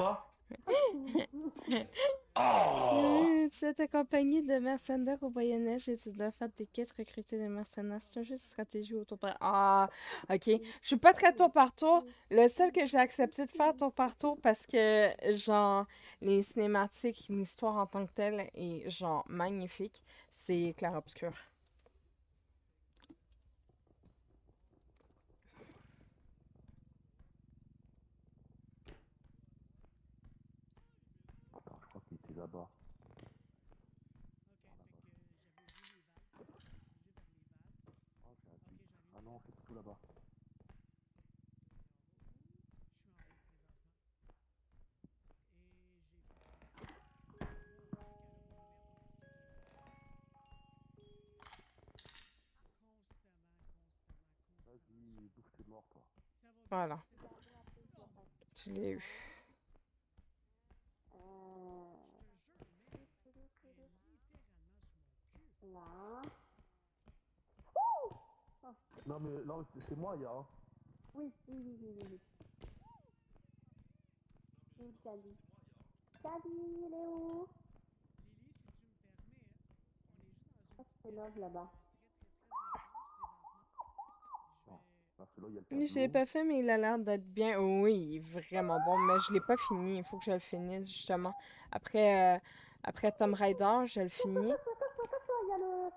fois? Oh! Tu es accompagné de mercenaires au Moyen-Âge et tu dois faire des quêtes, recruter des mercenaires. C'est un jeu de stratégie au tour par... Ah, ok. Je suis pas très tour par tour. Le seul que j'ai accepté de faire tour par tour parce que, genre, les cinématiques, l'histoire en tant que telle est, genre, magnifique, c'est Clair-Obscur. Attends, je crois qu'il était là-bas. Oh, j'ai un doute. Ah non, c'est plutôt là-bas. Vas-y, bouffe, t'es mort, toi. Voilà. Tu l'as eu. Là. Non, mais c'est moi, Y'a. Hein. Oui. Où Cali? Cali, il est où? Ah, c'est Love là-bas. Ah, celui-là, il y a le Je l'ai tableau. pas fait, mais il a l'air d'être bien. Oui, il est vraiment bon, mais je l'ai pas fini. Il faut que je le finisse, justement. Après Tomb Raider, je le finis.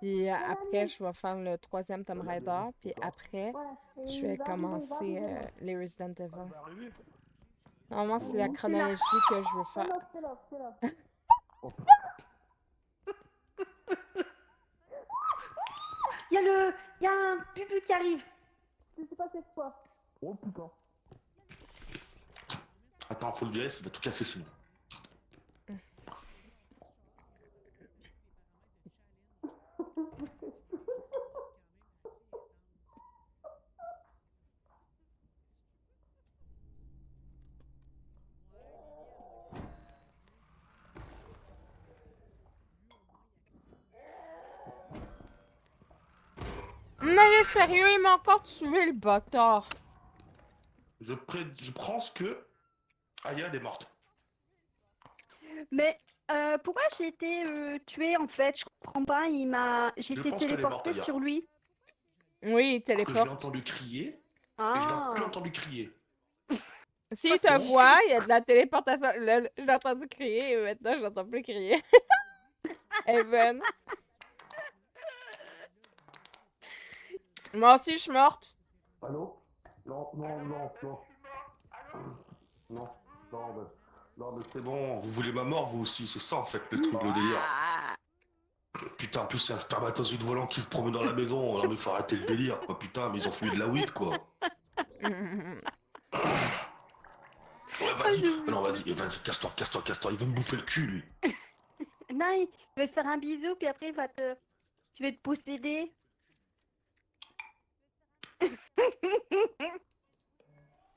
Puis après, je vais faire le troisième Tomb Raider. Puis après, Voilà. Et je il vais va commencer arriver. les Resident Evil. va arriver. Normalement, c'est la chronologie que je veux faire. C'est Love. Oh, Il y a un bubu qui arrive. Je sais pas c'est quoi. oh putain. Attends, faut le virer, ça va tout casser sinon. Mais sérieux, il m'a encore tué le bâtard. Je pense que Aya est morte. Mais pourquoi j'ai été tuée en fait? Je comprends pas. J'ai été pense qu'elle est morte, téléportée Aya. sur lui. Oui, il Parce que je l'ai téléporte. entendu crier, et je Ah. l'ai plus entendu crier. S'il te voit, il y a de la téléportation. Là, j'ai entendu crier et maintenant, j'entends plus crier. Evan. Moi aussi, je suis morte. Allô? Non. Non, mais C'est bon, vous voulez ma mort, vous aussi, c'est ça en fait le truc, le délire. Ah. Putain, en plus, c'est un spermatozoïde volant qui se promène dans la maison. Non, mais faut arrêter le délire, quoi. Putain, mais ils ont fumé de la weed, quoi. Ouais, vas-y. Non, vas-y, casse-toi. Il veut me bouffer le cul, lui. Non, il va te faire un bisou puis après tu vas te posséder.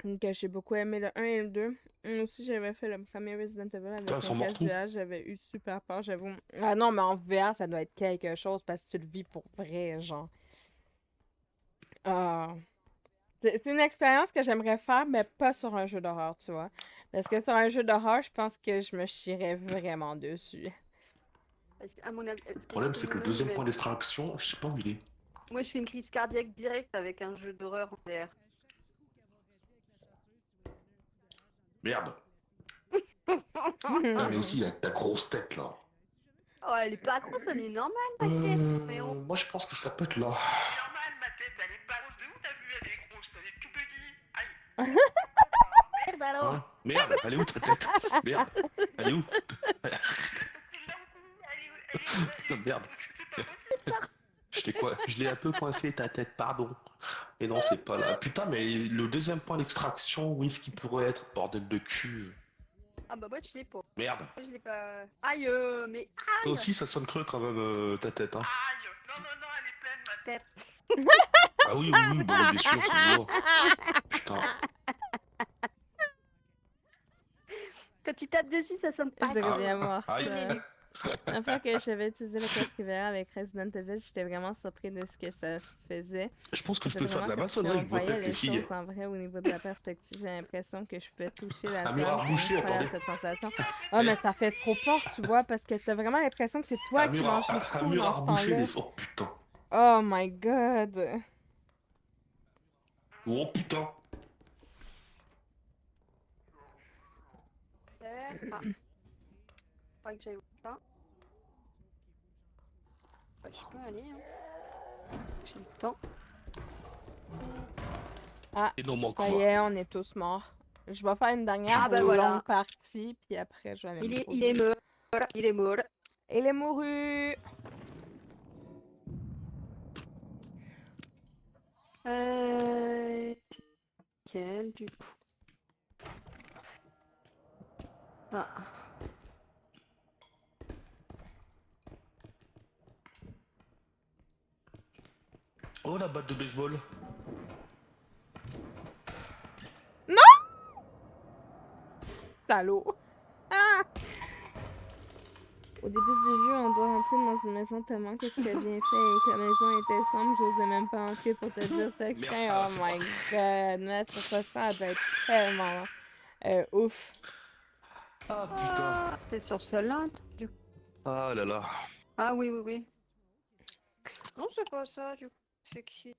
Donc, j'ai beaucoup aimé le 1 et le 2. Moi aussi, j'avais fait le premier Resident Evil avec Ils sont mon morts casque tous. VR. J'avais eu super peur, j'avoue. Ah non, mais en VR, ça doit être quelque chose parce que tu le vis pour vrai, genre. Ah. C'est une expérience que j'aimerais faire, mais pas sur un jeu d'horreur, tu vois. Parce que sur un jeu d'horreur, je pense que je me chierais vraiment dessus. À mon avis, Le problème, c'est que le deuxième point d'extraction, je sais pas où il est. Moi, je fais une crise cardiaque directe avec un jeu d'horreur en VR. Merde. Ah, mais aussi, avec ta grosse tête, là. Oh, elle est pas grosse, elle est normale, ma tête. Mais on... Moi, je pense que ça peut être là. Normal, ma tête, elle est pas grosse. De où t'as vu, elle est grosse, elle est tout petit. Aïe. Merde alors. Hein? Merde, elle est où ta tête? Merde, elle est où? Non, merde. Je l'ai un peu coincé ta tête, pardon. Mais non, c'est pas là. Putain, mais le deuxième point d'extraction, où est-ce qu'il pourrait être, bordel de cul? Ah bah moi, je l'ai pas. Merde. Moi, je l'ai pas... Aïe, mais Toi aïe. aussi, ça sonne creux quand même, ta tête, hein. Aïe. Non, elle est pleine, ma tête. Ah oui, bah oui, bien sûr, ça se voit. Putain. Quand tu tapes dessus, ça sonne pas. Je devrais bien voir ça. Aïe. La fois que j'avais utilisé le casque VR avec Resident Evil, j'étais vraiment surpris de ce que ça faisait. Je pense que je C'était peux faire de vraiment la comme si maçonnerie on avec vos voyait têtes, les les filles. choses en vrai au niveau de la perspective. J'ai l'impression que je pouvais toucher la Un mur table. à C'est boucher, incroyable attendez. cette sensation. Oh, mais ça fait trop peur, tu vois, parce que t'as vraiment l'impression que c'est toi qui manges les Un coups mur dans à ce reboucher, temps-là. les... Oh putain. Oh my god. Oh putain. Ah. Faudrait que j'aille au temps. Bah, je peux aller, hein. J'ai le temps. Et non, manque Ça y est, on est tous morts. Je vais faire une dernière Ah, ben longue voilà. partie, puis après, je vais aller me Il est poser. mort. Il est mort. Il est mouru. Quel du coup. Ah. Oh, la batte de baseball. Salaud. Ah! Au début du jeu, on doit rentrer dans une maison tellement que c'était bien fait et que la maison était sombre, j'osais même pas entrer pour te dire c'est Merde, craint. Oh c'est my god, mais sur ça, elle doit être tellement ouf. Ah putain. Ah, c'est sur celle-là, du coup. Ah là là. Ah oui, oui, oui. Non, c'est pas ça, du coup. C'est qui?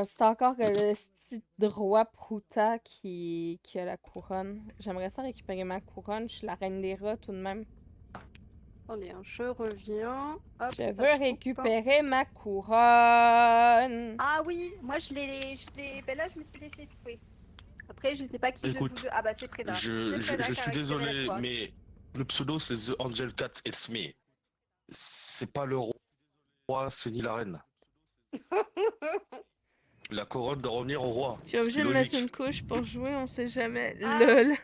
C'est encore le petit roi Prouta qui a la couronne. J'aimerais ça récupérer ma couronne. Je suis la reine des rats tout de même. Attendez, hein, je reviens. Hop, Je ça, veux coupe. récupérer ma couronne. Ah oui, moi je l'ai. Ben là, je me suis laissé tuer. Après, je sais pas qui Écoute, de vous deux. Ah bah, c'est Preda. Je C'est Preda qui a suis récupéré la désolé, couronne. mais le pseudo c'est The Angel Cat It's Me. C'est pas le roi, c'est ni la reine. La couronne doit revenir au roi. J'ai obligé C'est de mettre logique. une couche pour jouer, on sait jamais. Ah. LOL.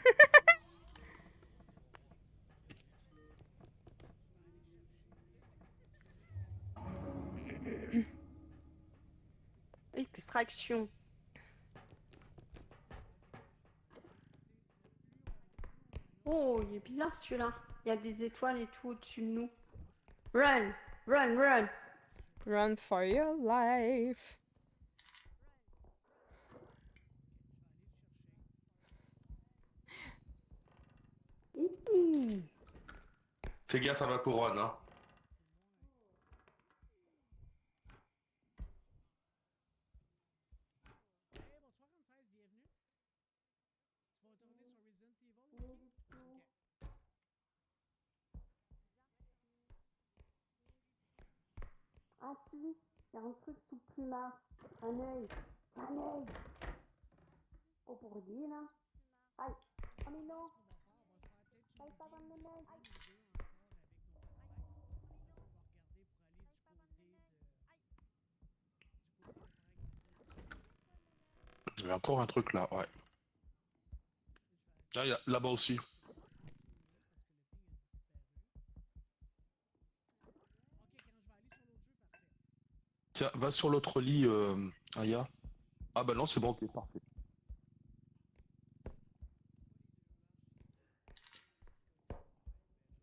Extraction. Oh, il est bizarre celui-là. Il y a des étoiles et tout au-dessus de nous. Run! Run, run! Run for your life. Fais gaffe à ma couronne, hein. Ah si, il y a un truc sous le plumard. Un œil. Un œil. Oh, pour dire là. Aïe. Oh mais non. Aïe, pas dans le œil. Il y a encore un truc là, ouais. Ah, il y a là-bas aussi. Tiens, va sur l'autre lit, Aya. Ah bah non, c'est bon, ok, parfait.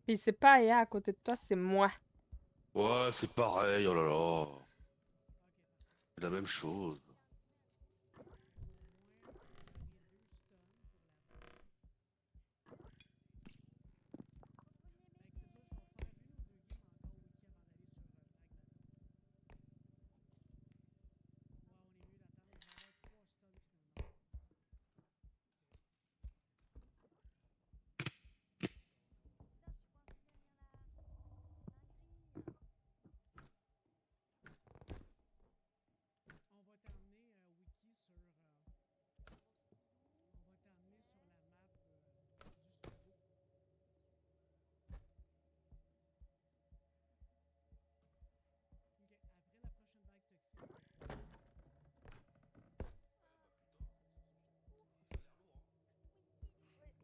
Puis c'est pas Aya à côté de toi, c'est moi. Ouais, c'est pareil, oh là là. C'est la même chose.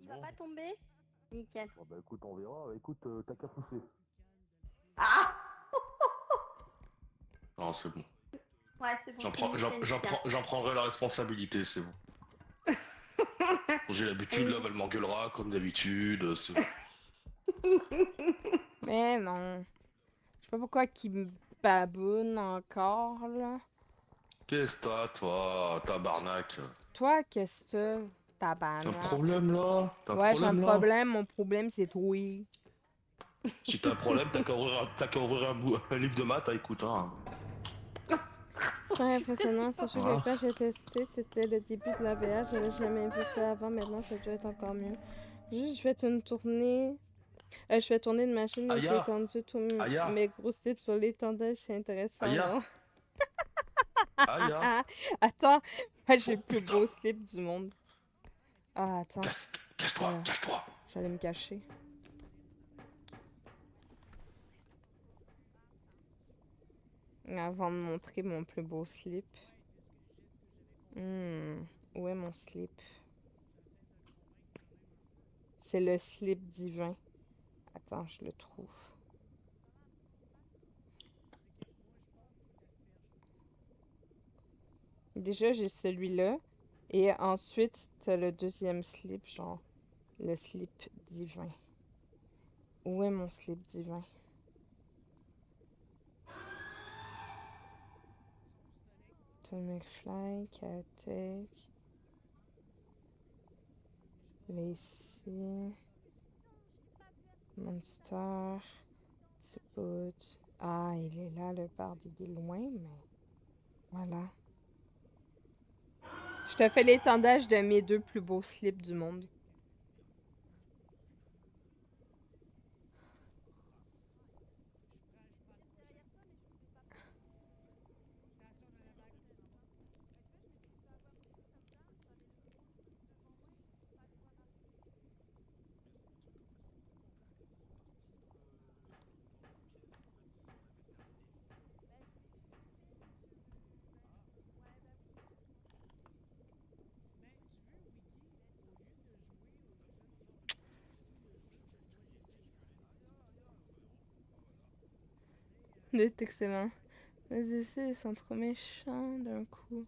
Il va pas tomber? Nickel. Bon bah écoute, on verra. Écoute, t'as qu'à pousser. Ah! Non, c'est bon. Ouais, c'est bon. J'en prendrai la responsabilité, c'est bon. J'ai l'habitude, là, elle m'engueulera comme d'habitude. C'est bon. Mais non. Je sais pas pourquoi qu'il me baboune encore, là. Qu'est-ce que t'as, toi, tabarnak? Toi, qu'est-ce que t'as, T'as un tabarnak? problème là? T'as un Ouais, j'ai un problème là? problème. Mon problème, c'est toi. Si t'as un problème, t'as qu'à ouvrir un livre de maths, écoute, hein. C'est pas impressionnant. C'est sûr que Voilà. quand j'ai testé, c'était le début de la VR. J'avais jamais vu ça avant. Maintenant, ça doit être encore mieux. Juste, je fais une tournée. Je fais tourner une machine et j'ai Aya! conduit tous Aya! mes gros slips sur l'étendage. C'est intéressant, Aya! non? Aya! Attends, moi j'ai Oh le plus putain! beau slip du monde. Ah, attends, Cache-toi, voilà. cache-toi! J'allais me cacher. Avant de montrer mon plus beau slip. Où est mon slip? C'est le slip divin. Attends, je le trouve. Déjà, j'ai celui-là. Et ensuite, t'as le deuxième slip, genre le slip divin. Où est mon slip divin? Tom McFly, Katek, Lacey, Monster, Tiput. Ah, il est là, le barde, il est loin, mais voilà. Je te fais l'étendage de mes deux plus beaux slips du monde. C'est excellent. Les essais, ils sont trop méchants d'un coup.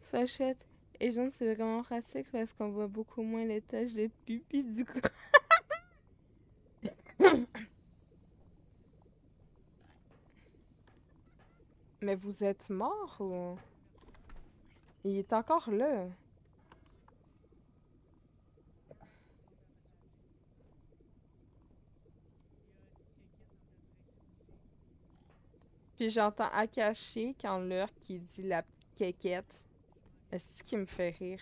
Sachette. Et genre, c'est vraiment pratique parce qu'on voit beaucoup moins les taches de pipi du coup. Mais vous êtes mort ou... Il est encore là. Puis j'entends Akashi quand l'heure qui dit la petite quéquette. Est-ce qui me fait rire?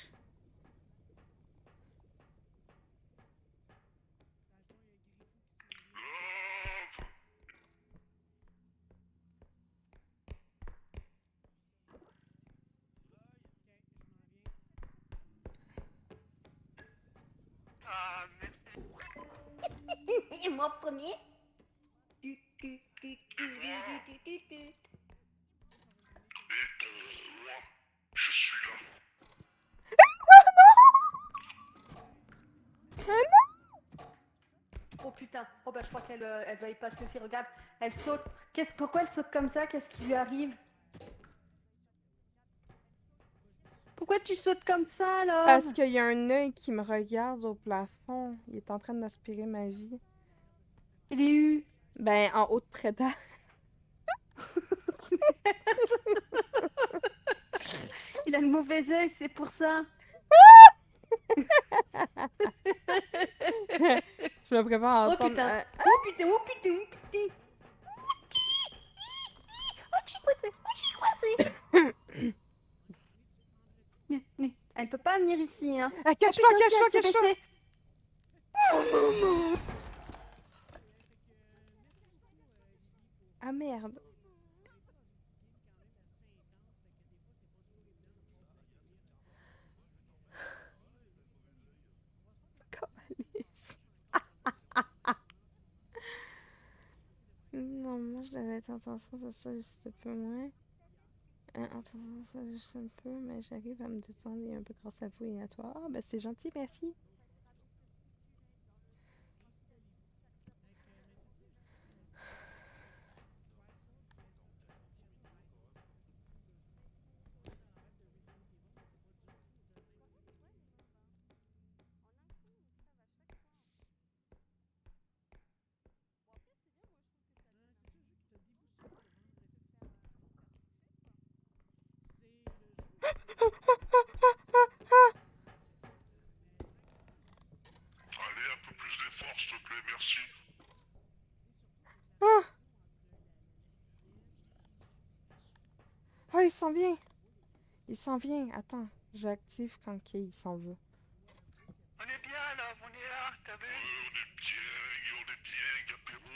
Ah, merci. Et moi premier. Je suis là. Oh putain, oh bah je crois qu'elle elle va y passer aussi, regarde, elle saute. Pourquoi elle saute comme ça? Qu'est-ce qui lui arrive? Pourquoi tu sautes comme ça là? Parce qu'il y a un œil qui me regarde au plafond. Il est en train d'aspirer ma vie. Il est où? Ben, en haut de Preda. Il a le mauvais œil, c'est pour ça. Je me prépare à Oh entendre... putain, oh putain, oh putain, oh putain. Oh chicoté. Elle peut pas venir ici, hein. Ah, Oh, cache-toi, putain, si, cache-toi, elle s'est cache-toi! baissée. Ah, merde. Calice. Non, moi, je devais être attention à ça juste un peu moins. Attention à ça juste un peu, mais j'arrive à me détendre et un peu grâce à vous et à toi. Ah, ben c'est gentil, merci. s'il te plaît, merci. Ah, il s'en vient. Il s'en vient. Attends, j'active quand il s'en va. On est bien là, on est là, t'as vu? On est bien, apéro.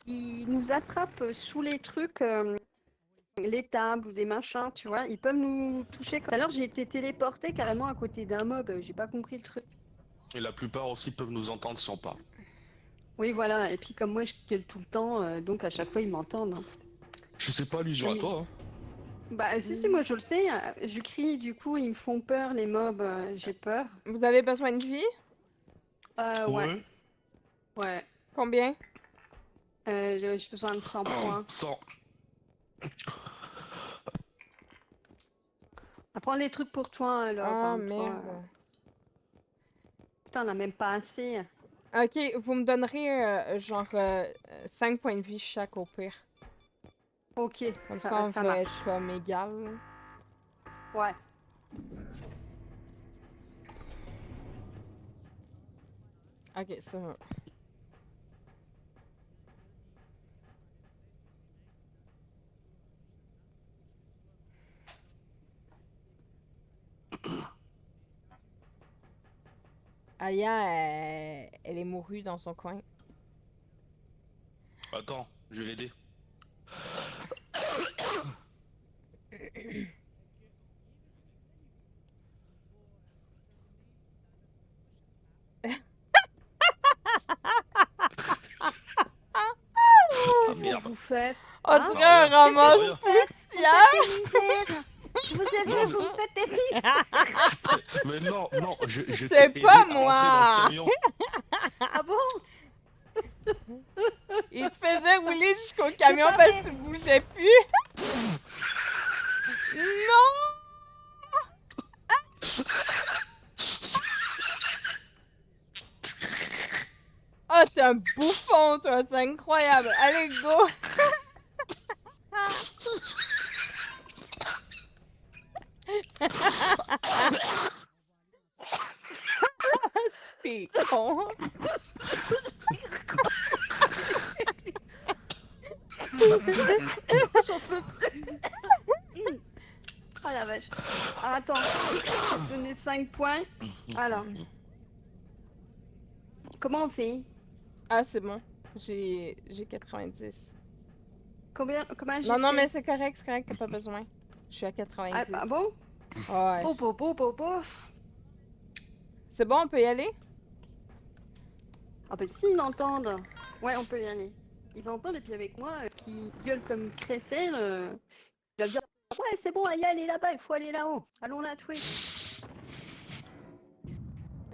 Ils nous attrapent sous les trucs, les tables ou des machins, tu vois. Ils peuvent nous toucher. Tout à l'heure, j'ai été téléportée carrément à côté d'un mob. J'ai pas compris le truc. Et la plupart aussi peuvent nous entendre si on parle. Oui, voilà. Et puis comme moi, je gueule tout le temps, donc à chaque fois, ils m'entendent, hein. Je sais pas, allusion à Oui. toi. Hein. Bah, si, moi, je le sais. Je crie, du coup, ils me font peur, les mobs. J'ai peur. Vous avez besoin de vie? Ouais. Ouais. Combien? J'ai besoin de 100 points. 100. Prends les trucs pour toi, alors. Ah, Enfin, toi, merde. Putain, on a même pas assez. Ok, vous me donnerez genre 5 points de vie chaque au pire. Ok, Comme ça, on ça va marche. être comme égal. Ouais. Ok, ça va. Aya, elle est mourue dans son coin. Attends, je vais l'aider. Ah Qu'est-ce que merde. vous faites? On Hein? dirait un Rien. ramasse Rien. poussière! Des misères. Je vous ai vu, vous me faites des misères. Mais non, non, je C'est t'ai aidé pas à rentrer dans moi. le camion. Ah bon? Il te faisait rouler jusqu'au camion parce que tu bougeais plus. Non! Oh, t'es un bouffon, toi, c'est incroyable. Allez, go! T'es con. J'en peux plus. Oh la vache. Alors, attends, je vais te donner 5 points. Alors. Comment on fait? Ah, c'est bon. J'ai 90. Combien j'ai Non, non, fait? mais c'est correct, t'as pas besoin. Je suis à Ah, 90. ah bon? Ouais. Oh. C'est bon, on peut y aller? Ah bah si, ils entendent. Ouais, on peut y aller. Ils entendent et puis avec moi, qui gueule comme Cressel, il va dire ouais, c'est bon, Aya, elle est là-bas, il faut aller là-haut. Allons la tuer.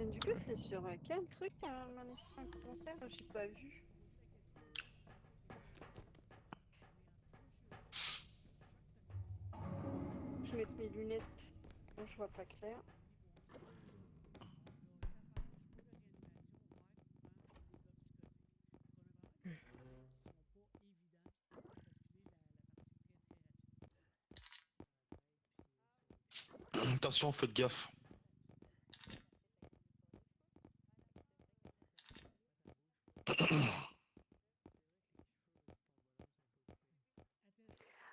Et du coup, c'est sur quel truc m'a laissé un commentaire? J'ai pas vu. Je vais mettre mes lunettes. Bon, je vois pas clair. Attention, faites gaffe.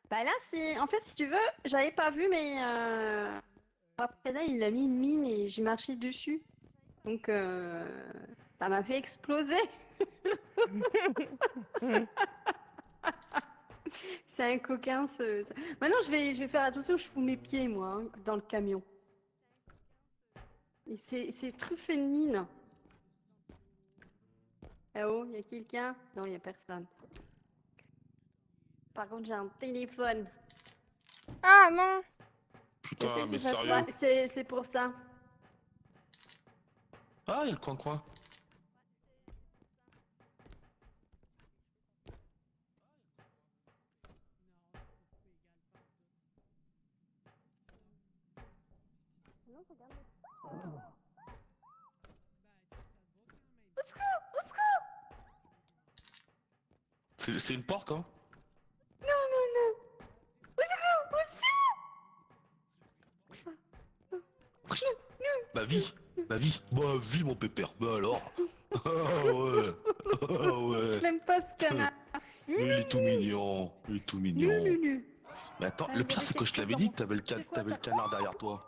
Bah là, c'est. En fait, si tu veux, j'avais pas vu, mais. Après là, il a mis une mine et j'ai marché dessus. Donc, ça m'a fait exploser. C'est un coquin, Maintenant, je vais faire attention, je fous mes pieds, moi, hein, dans le camion. Et c'est truffé de mine. Eh oh, y a quelqu'un? Non, y a personne. Par contre, j'ai un téléphone. Ah, non! Putain, mais Qu'est-ce que tu fais, sérieux. toi? C'est pour ça. Ah, il y a le coin-coin. C'est une porte, hein? Bah vie, mon pépère, bah alors. Ah ouais, ah Je ouais. l'aime pas ce canard. Mais il est tout mignon, il est tout mignon. Nu. Mais attends, Ah, le il y pire avait c'est que quelque je te chose l'avais dans dit mon- que t'avais C'est quoi, le ça? canard derrière toi.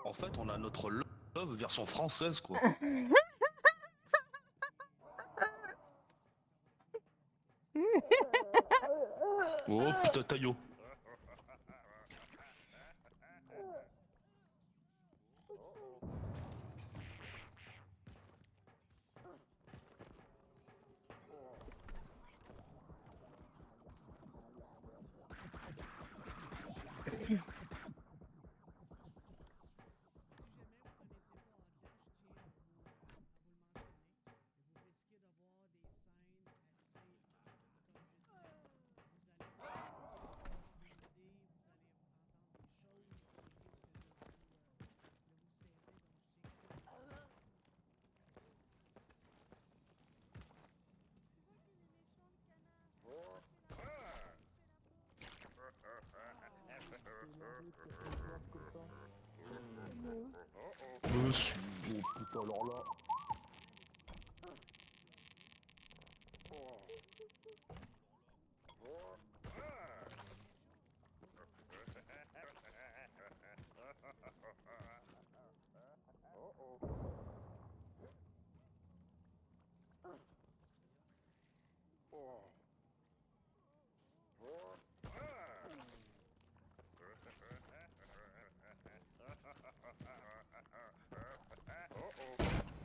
En fait, on a notre love version française, quoi. Oh putain, taillot. Monsieur, oh putain, alors là.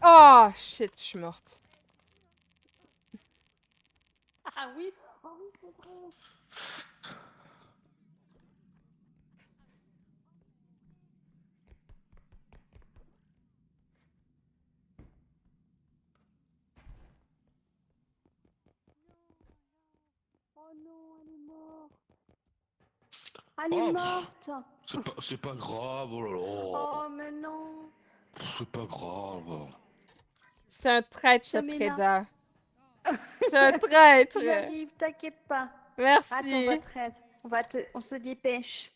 Oh shit, je suis morte. Ah oui, c'est vrai. Oh non, elle est morte. Elle est Oh, morte. c'est pas grave, oh là là. Oh, mais non. C'est pas grave. C'est un traître, ce Samina. prédat. C'est un traître. J'arrive, t'inquiète pas. Attends, Merci. votre aide. On se dépêche.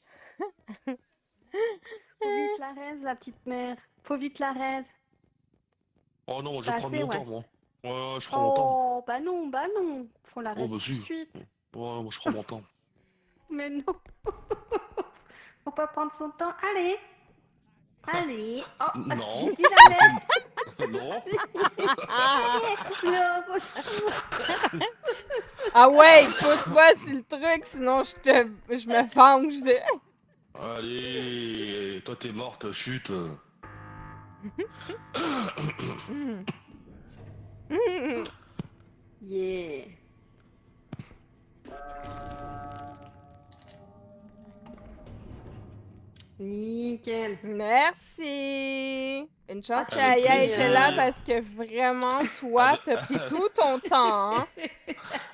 Faut vite la raise, la petite mère. Faut vite la raise. Oh non, je Bah, vais prendre assez, mon ouais. temps, moi. Ouais, je prends mon temps. Oh, bah non. Faut la Oh, raise bah tout de si. suite. Ouais, moi je prends mon temps. Mais non. Faut pas prendre son temps. Allez. Oh, Non. j'ai dit la merde. Non. Non, au secours. Ah ouais, pousse-moi sur le truc, sinon je me venge. Allez, toi t'es morte, chute. Yeah. Nickel. Merci. Une chance Ah, qu'Aya Avec était là plaisir. parce que vraiment, toi, t'as pris tout ton temps. Hein?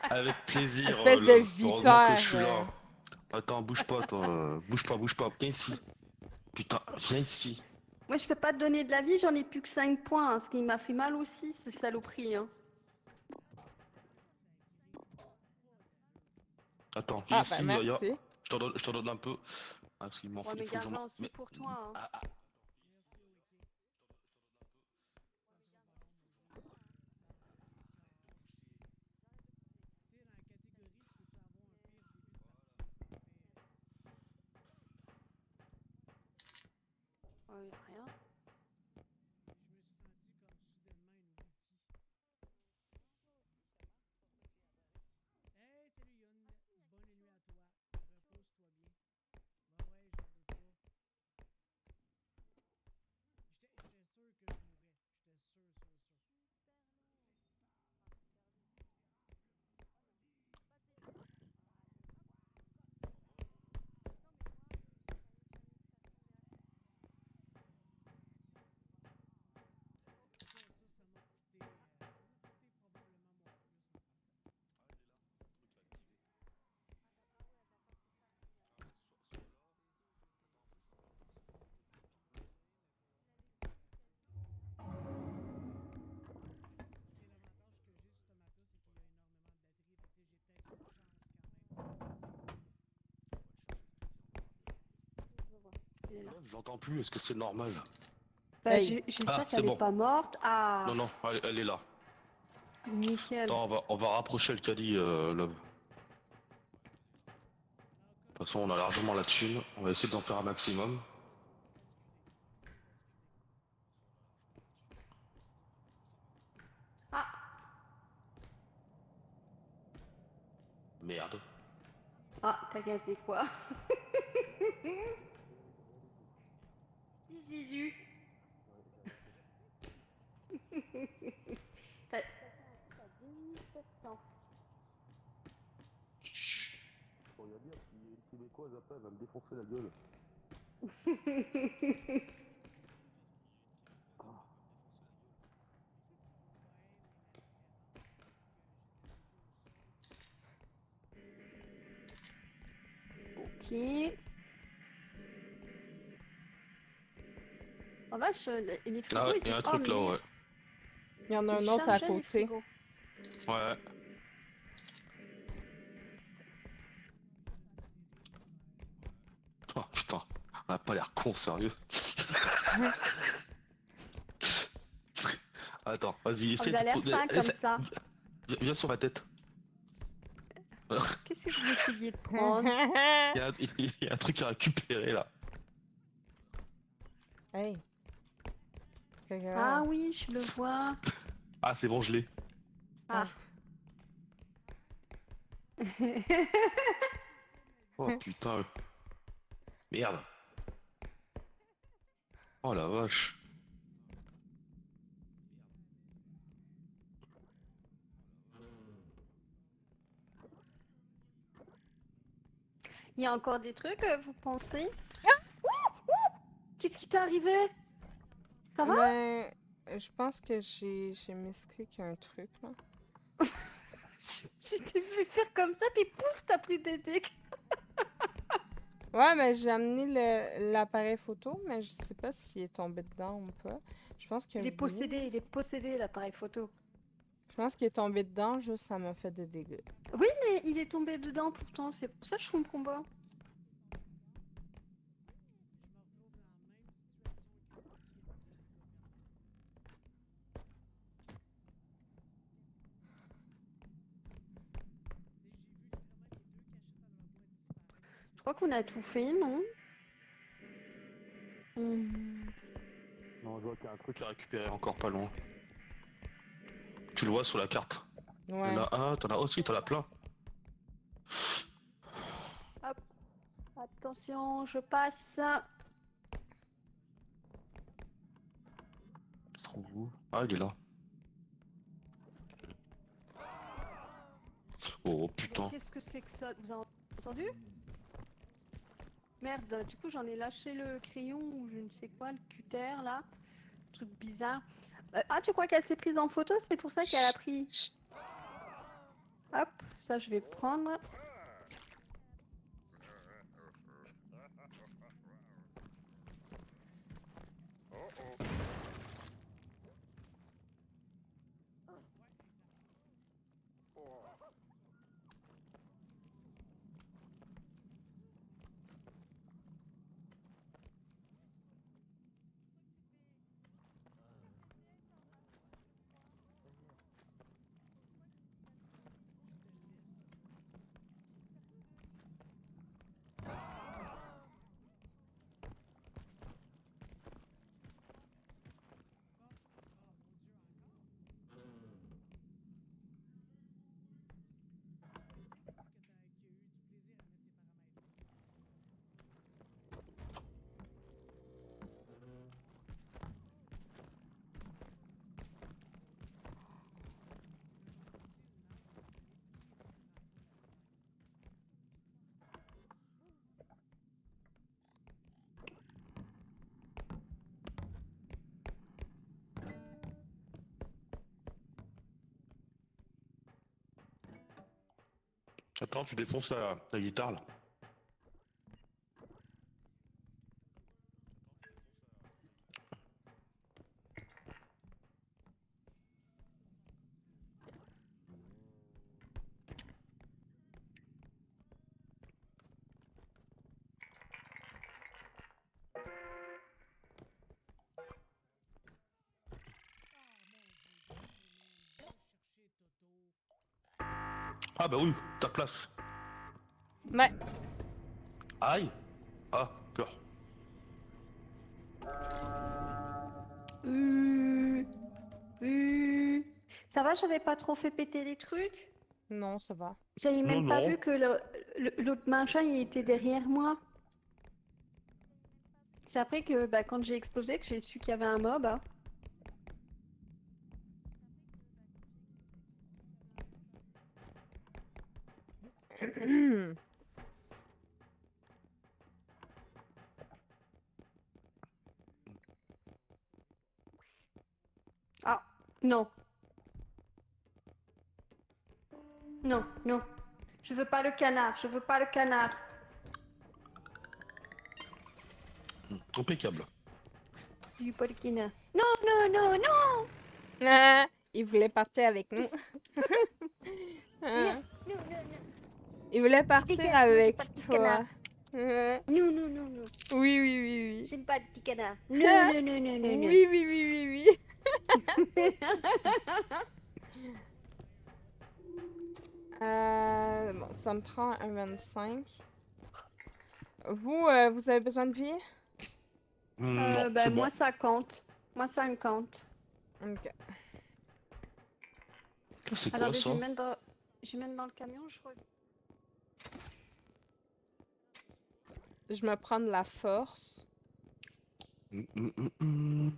Avec plaisir, Espèce de Love. Heureusement que je suis vipère. là. Attends, bouge pas, toi. Bouge pas. Viens ici. Putain, viens ici. Moi, je peux pas te donner de la vie, j'en ai plus que 5 points, hein, ce qui m'a fait mal aussi, ce saloperie. Hein. Attends, viens Ah, ben ici, Aya. merci. Je t'en donne un peu. Ah, parce qu'il m'en Ouais, faut, mais il faut que j'en... garde-en aussi Mais... pour toi. Hein. Ah. Ouais, rien. Je l'entends plus, est-ce que c'est normal? Bah, Hey. j'espère Ah, c'est qu'elle est bon. pas morte. Ah, Non, non, elle est là. nickel. Attends, on va rapprocher le caddie, Love. De toute façon, on a largement la thune. On va essayer d'en faire un maximum. Ah, Merde. ah, t'as gâté quoi? Jésus. T'as 2700. Chut. Bon, il y a bien, si une Québécoise après, elle va me défoncer la gueule. Ok. En vache, les frigos Ah ouais, il y étaient a un truc là, ouais. Il y en a un Ils autre à chargeaient les côté. frigos. Ouais. Oh putain, on a pas l'air con, sérieux. Attends, vas-y, Oh, essaie vous avez l'air de... fin comme ça. Viens sur ma tête. Qu'est-ce que vous essayez de prendre? Il y a un truc à récupérer là. Hey. Ah oui, je le vois. Ah, c'est bon, je l'ai. Ah. Oh putain. Merde. Oh la vache. Il y a encore des trucs, vous pensez? Qu'est-ce qui t'est arrivé? Ça va? Ben, je pense que j'ai misclick un truc, là. Je t'ai vu faire comme ça, puis pouf, t'as pris des dégâts. Ouais, mais j'ai amené l'appareil photo, mais je sais pas s'il est tombé dedans ou pas. Je pense que Il est oui. possédé, l'appareil photo. Je pense qu'il est tombé dedans, juste ça m'a fait des dégâts. Oui, mais il est tombé dedans pourtant, c'est pour ça que je comprends pas. Je crois qu'on a tout fait, non? Non, je vois qu'il y a un truc à récupérer encore pas loin. Tu le vois sur la carte. Il y Ouais. en a un, t'en as aussi, t'en as plein. Hop. Attention, je passe. Il se trouve où? Ah, il est là. Oh putain. Qu'est-ce que c'est que ça? Vous avez entendu? Merde, du coup j'en ai lâché le crayon ou je ne sais quoi, le cutter là. Truc bizarre. Ah, tu crois qu'elle s'est prise en photo? C'est pour ça qu'elle a pris. Chut. Hop, ça je vais prendre. Attends, tu défonces la guitare là. Ah bah oui, ta place. Ouais. Aïe. Ah, peur. Euh, Ça va, j'avais pas trop fait péter les trucs? Non, ça va. J'avais Non, même pas non. vu que l'autre machin il était derrière moi. C'est après que bah, quand j'ai explosé que j'ai su qu'il y avait un mob. Hein. Ah, non. Non, non. Je veux pas le canard, je veux pas le canard. Impeccable. Je veux pas le canard. Non, non, non, non! Ah, il voulait partir avec nous. Non, Ah, non, non, non. il voulait partir Dégage, moi, j'ai avec pas de petit toi. canard. Ah, Non, non, non, non. oui, oui, oui, J'aime pas le petit canard. oui. Non, non, non, non, non, non. Oui, oui, oui, oui, oui. Bon, ça me prend un 25. Vous, vous avez besoin de vie? Non, Bah, c'est bon. moi, ça compte. Moi, 50. Ok. C'est quoi Alors, ça? je mène dans le camion, je reviens. Je me prends de la force. Hum, hum, hum, hum.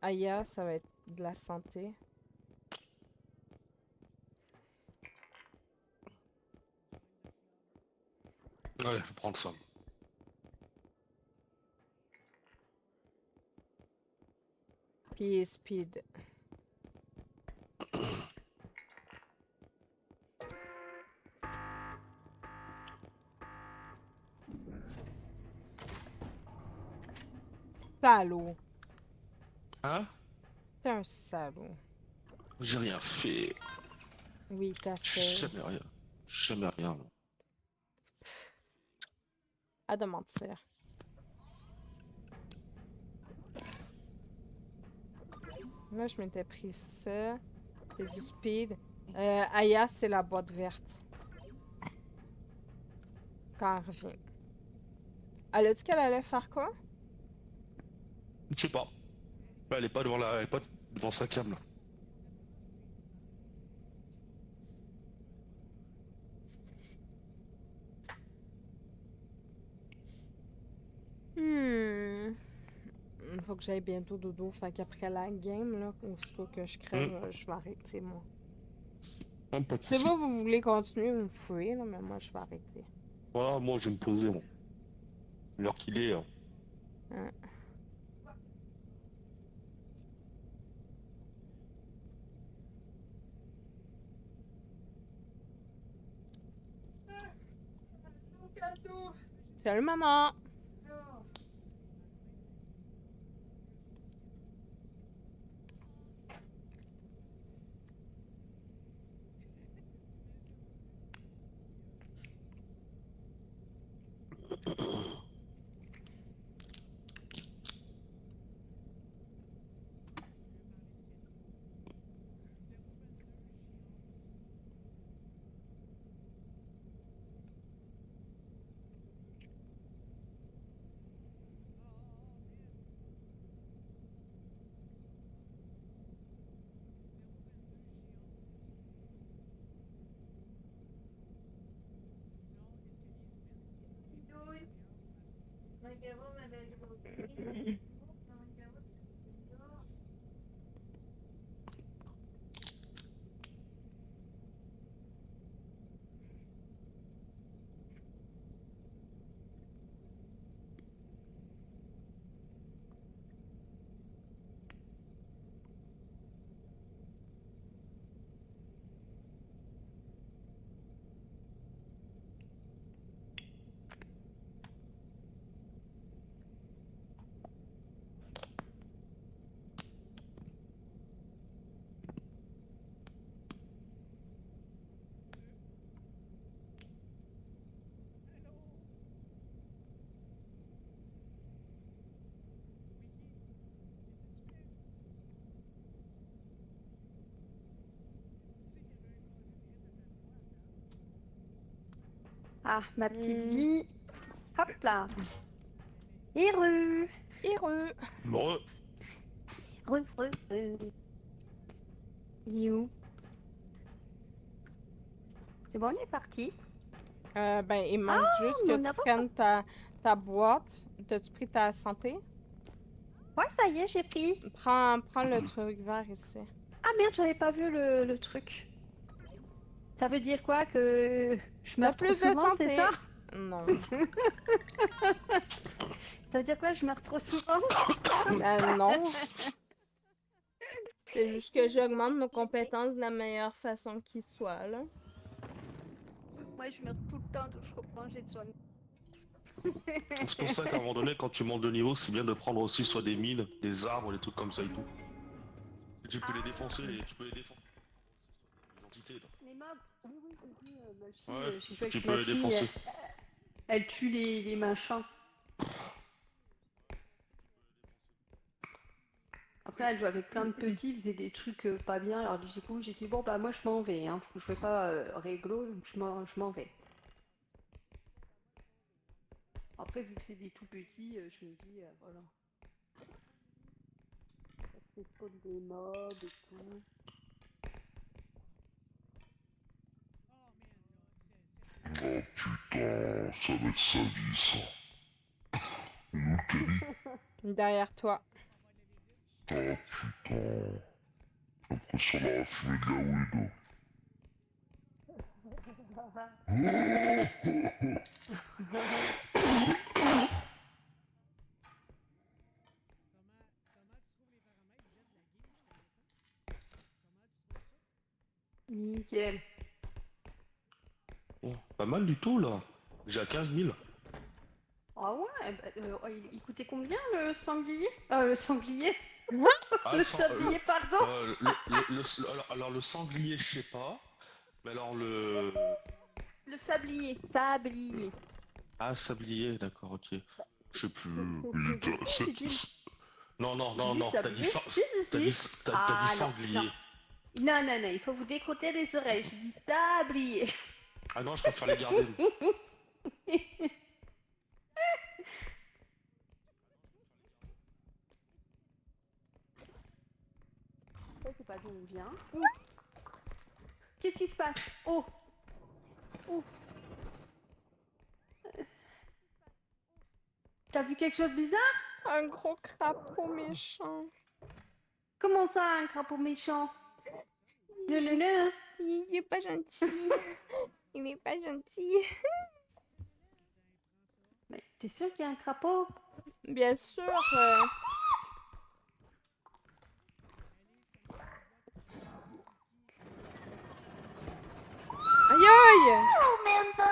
Aya, ça va être de la santé. Allez, je vais prendre ça. Puis speed. Salaud. Hein? T'es un salaud. J'ai rien fait. Oui, t'as fait. Jamais rien. Jamais rien. À de mentir. Moi, je m'étais pris ça. C'est du speed. Aya, c'est la boîte verte. Quand elle revient. Elle a dit qu'elle allait faire quoi? Je sais pas. Elle est pas devant elle est pas devant sa cam là. Faut que j'aille bientôt dodo. Fait qu'après la game, là, aussitôt que je crève, je vais arrêter, moi. Pas de Si soucis. vous voulez continuer, vous pouvez, là, mais moi, je vais arrêter. Voilà, moi je vais me poser. Moi. L'heure qu'il est. Hein. Salut, maman! Ah, ma petite Hmm. vie. Hop là. Et re. Heureux. Bon, Re. Il est où? C'est bon, on est parti. Ben, il manque juste mais que on tu a pas- prennes ta boîte. T'as-tu pris ta santé? Ouais, ça y est, j'ai pris. Prends le truc vert ici. Ah merde, j'avais pas vu le truc. Ça veut dire quoi que je T'as meurs trop plus de souvent, c'est ça? santé. Non. Ça veut dire quoi, je meurs trop souvent? Non. C'est juste que j'augmente nos compétences de la meilleure façon qui soit, là. Moi, je meurs tout le temps, donc je comprends, j'ai de soin. c'est pour ça qu'à un moment donné, quand tu montes de niveau, c'est bien de prendre aussi soit des mines, des arbres, des trucs comme ça et tout. Et tu peux les défoncer, tu peux les défendre. Les entités, là. Les mobs, oui, j'ai vu ma fille, Ouais, j'ai joué tu avec peux ma les fille, défoncer. elle tue les machins. Après, elle joue avec plein de petits, faisait des trucs pas bien, alors du coup, j'ai dit, bon, bah moi je m'en vais, hein, je fais pas réglo, donc je m'en vais. Après, vu que c'est des tout petits, je me dis, voilà. C'est faute des mobs et tout. Oh putain, ça va être sa vie, ça. Où le Kelly? Derrière toi. Ah putain. J'ai l'impression d'avoir fumé de la weed. Nickel. Bon, pas mal du tout, là. J'ai à 15 000. Ah ouais, bah, il coûtait combien le sanglier? Le sanglier? Ah, Le sablier, pardon. alors, le sanglier, je sais pas. Mais alors le... Le sablier. Sablier. Ah, sablier, d'accord, ok. Je sais plus. Oui, J'ai dit- Non, j'ai dit t'as dit, sablier. Si, t'as si, dit, si. t'as Ah, dit non, sanglier. Non, il faut vous décroter les oreilles. J'ai dit sablier. Ah non, je préfère les garder. Ça, c'est pas d'où on vient. Ouh. Qu'est-ce qui se passe? Oh. Oh. T'as vu quelque chose de bizarre? Un gros crapaud méchant. Comment ça, un crapaud méchant? Non. Il est pas gentil. Il est pas gentil. Mais t'es sûr qu'il y a un crapaud? Bien sûr. Aïe aïe! Oh merde!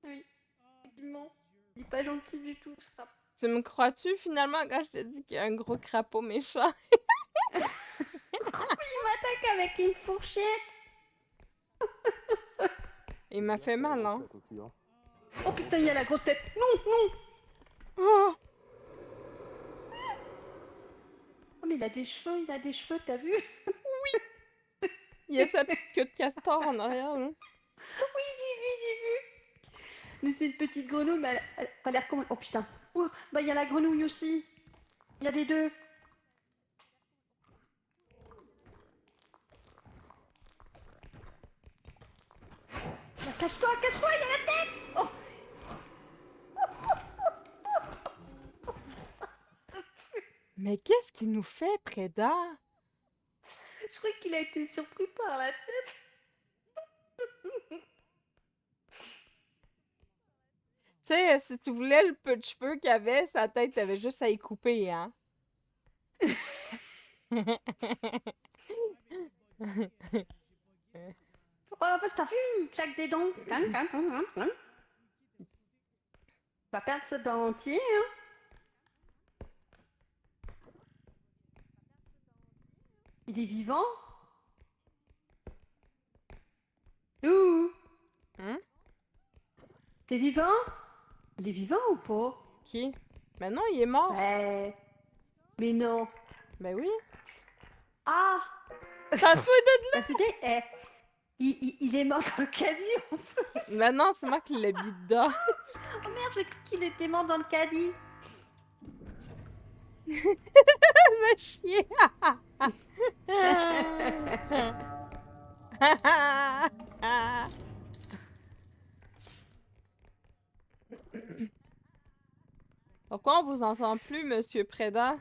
Oui, effectivement. Il est pas gentil du tout, ce crapaud. Tu me crois-tu finalement quand je te dis qu'il y a un gros crapaud méchant? Il m'attaque avec une fourchette. Il m'a fait mal, hein? Oh putain, il y a la grosse tête. Non. Oh! Oh mais il a des cheveux, t'as vu? Il y a sa petite queue de castor en arrière, là. Oui, j'ai vu. Mais c'est une petite grenouille, mais elle a pas l'air comment... Oh putain. Oh, bah il y a la grenouille aussi. Il y a les deux. Bah, cache-toi, il y a la tête. Oh. Mais qu'est-ce qu'il nous fait, Preda? Je crois qu'il a été surpris par la tête. Tu sais, si tu voulais le peu de cheveux qu'il avait, sa tête, t'avais juste à y couper, hein? Oh, parce que t'as vu, claque des dents. Va perdre ce dent entier, hein. Il est vivant? Ouh. Hein? T'es vivant? Il est vivant ou pas? Qui? Mais non, il est mort. Ouais. Mais non. Ben oui. Ah! Ça se fout de... Bah, c'est bien. Eh, il est mort dans le caddie en plus. Mais non, c'est moi qui l'ai mis dedans. Oh merde, j'ai cru qu'il était mort dans le caddie. Va chier. Pourquoi on vous entend plus, Monsieur Preda?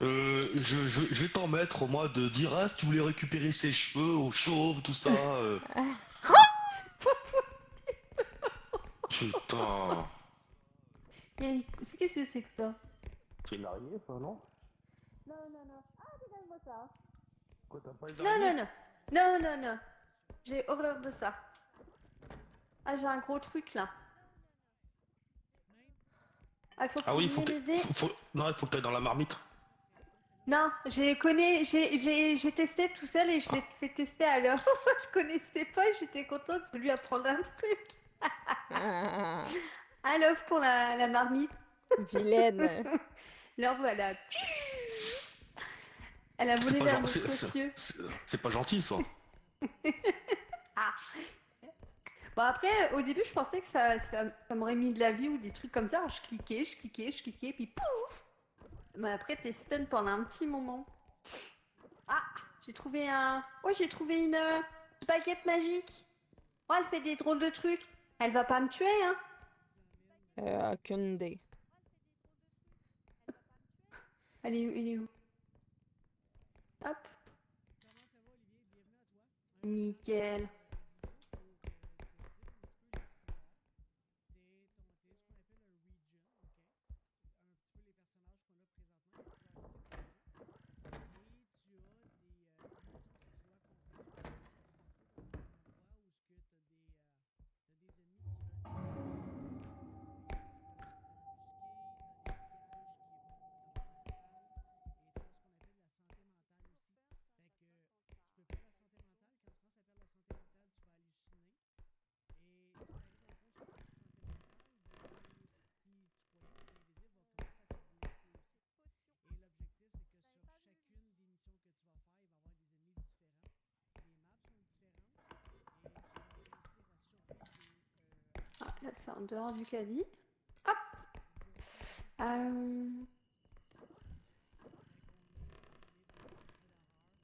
Je vais t'en mettre, moi, de dire, ah, si tu voulais récupérer ses cheveux au chauve, tout ça. Putain. Qu'est-ce que c'est que ça? C'est une araignée, ça, non? Non, non, non. Ah, regarde-moi ça. Quoi, t'as pas les Non, araignées? non, non. Non, non, non. J'ai horreur de ça. Ah, j'ai un gros truc là. Ah, il faut que Ah oui, vous veniez m'aider. Non, il faut que t'ailles dans la marmite. Non, j'ai testé tout seul et je l'ai fait tester à l'heure. Je connaissais pas et j'étais contente de lui apprendre un truc. À l'œuf pour la marmite. Vilaine. Là, voilà. Elle a volé vers notre cieux. C'est pas gentil, ça. Ah. Bon, après, au début, je pensais que ça m'aurait mis de la vie ou des trucs comme ça. Alors, je cliquais, puis pouf! Mais après, t'es stun pendant un petit moment. Ah, j'ai trouvé une baguette magique. Oh, elle fait des drôles de trucs. Elle va pas me tuer, hein? Aucune idée. Elle est où? Hop. Nickel. Ah, là, c'est en dehors du caddie. Hop!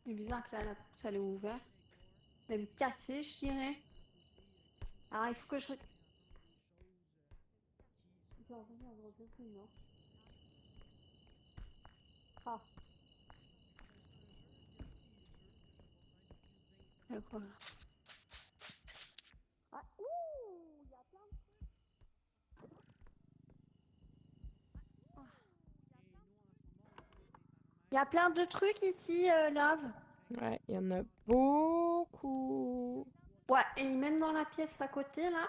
C'est bizarre que là, la porte, elle est ouverte. Même cassée, je dirais. Alors, il faut que je... Ah. D'accord. Ah, ouh, il y a plein de... Il y a plein de trucs ici, Love. Ouais, il y en a beaucoup. Ouais, et même dans la pièce à côté, là.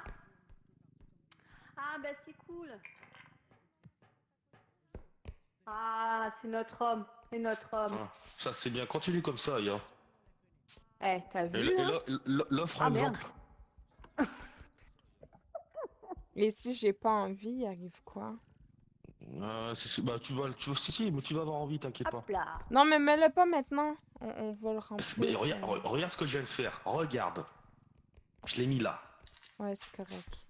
Ah, bah c'est cool. Ah, c'est notre homme. C'est notre homme. Ah, ça, c'est bien. Continue comme ça, Aya. Eh, t'as Et, vu, et hein? l'offre, par Ah, merde. exemple. Et si j'ai pas envie, il arrive quoi? Bah, si, mais tu vas avoir envie, t'inquiète pas. Hop là. Non, mais mets-le pas maintenant. On va le Mais remplir. regarde ce que je viens de faire. Regarde. Je l'ai mis là. Ouais, c'est correct.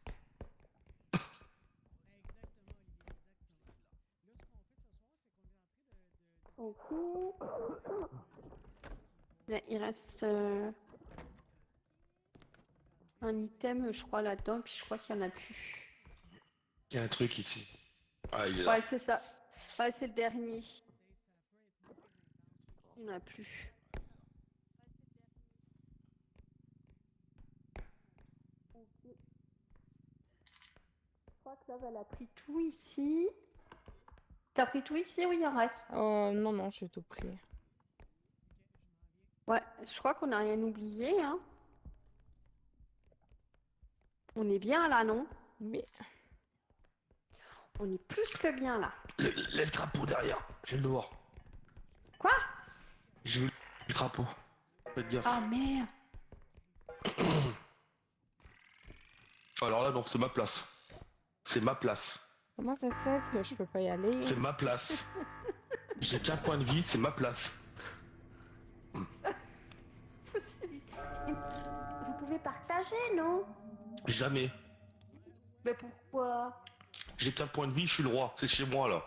Ok. Là, il reste un item, je crois, là-dedans, puis je crois qu'il y en a plus. Il y a un truc ici. Ah, il est là. Ouais, c'est ça. Ouais, c'est le dernier. Il n'y en a plus. Ok. Je crois que là, elle a pris tout ici. T'as pris tout ici? Oui, il en reste. Non, non, j'ai tout pris. Ouais, je crois qu'on n'a rien oublié, hein. On est bien là, non? Oui. On est plus que bien là. Le crapaud derrière. Je viens de le voir. Quoi? J'ai vu le crapaud. Faites gaffe. Ah merde. Alors là, non, c'est ma place. C'est ma place. Comment ça se fait que je peux pas y aller? C'est ma place. J'ai qu'un point de vie, c'est ma place. Vous pouvez partager, non? Jamais. Mais pourquoi? J'ai qu'un point de vie, je suis le roi. C'est chez moi, là.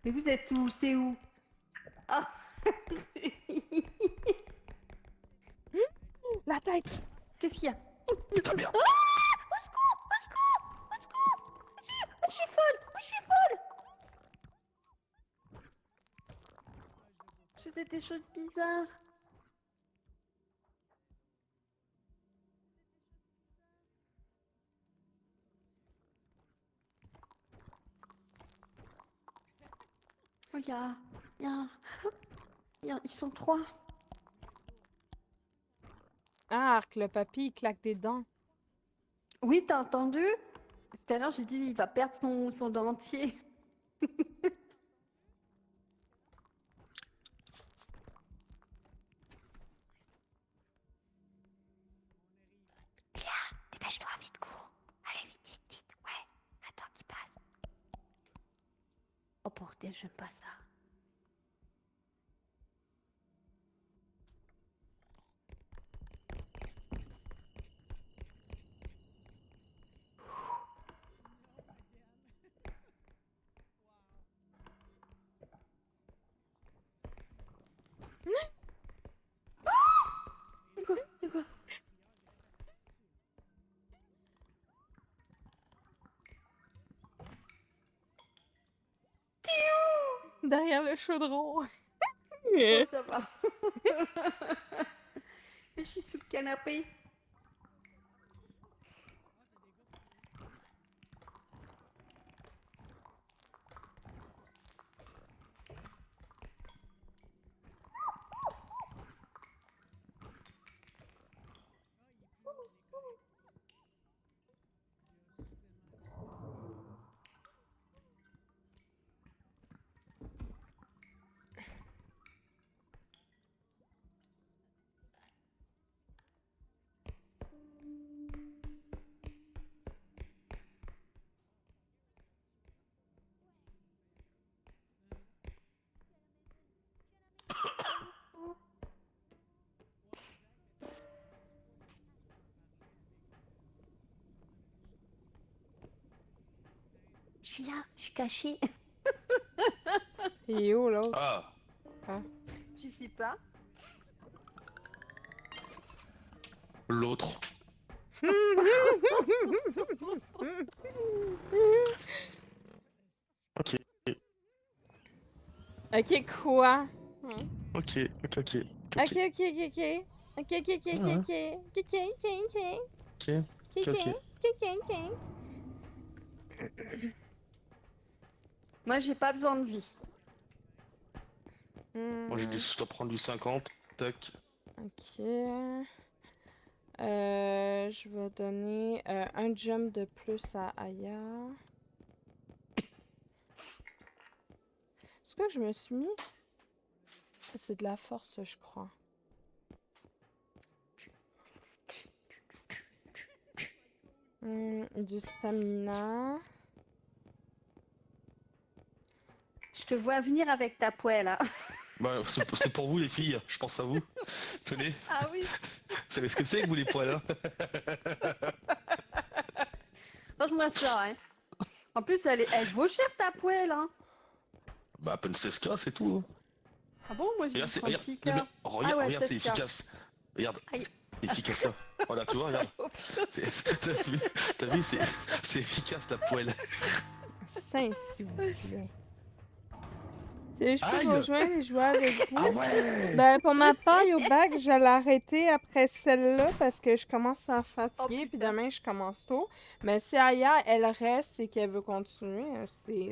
Mais vous êtes où? C'est où? Ah. La tête! Qu'est-ce qu'il y a? Putain, merde. Au secours! Au secours! Au secours! Je suis folle! Je suis folle! Je faisais des choses bizarres. Regarde, ils sont 3. Arc, le papy, il claque des dents. Oui, t'as entendu? Tout à l'heure, j'ai dit il va perdre son dentier. Viens, dépêche-toi, vite, cours. Allez, vite, vite, vite. Ouais, attends qu'il passe. Oh, bordel, j'aime pas ça. C'est quoi? C'est quoi? Derrière le chaudron. Oh, ça va. Je suis sous le canapé. Je suis là, je suis cachée. Et où l'autre? Ah, Je sais pas. l'autre. Ok, Ok, quoi? ok, ok, ok. Ok, ok, ok, ok. Ok, ok, ok, ok, Ouais. ok. Ok, ok, ok. Ok, Ok, ok. ok, ok. Moi, j'ai pas besoin de vie. Moi j'ai dit je dois prendre du 50. Tac. Ok. Je vais donner un jump de plus à Aya. C'est quoi que je me suis mis? C'est de la force, je crois. Du stamina. Je te vois venir avec ta poêle, là. Bah, c'est pour vous les filles, je pense à vous. Tenez, Ah oui. vous savez ce que c'est que vous les poils, hein? Franchement, ça, hein. En plus, elle vaut cher, ta poêle, hein. Bah, à peine 16K, c'est tout. Hein. Ah bon? Moi, j'ai Regarde, dit regarde, 36K. regarde, Ah ouais, regarde, c'est 16K. efficace. Regarde, Aïe. c'est efficace là. Voilà, tu vois, regarde. T'as vu, c'est efficace la poêle. 5, s'il vous plaît. Je peux Aïe! vous rejoindre et jouer avec vous. Ah ouais! Ben, pour ma part, Yobag, je l'ai arrêté après celle-là parce que je commence à fatiguer, puis demain, je commence tôt. Mais si Aya, elle reste et qu'elle veut continuer,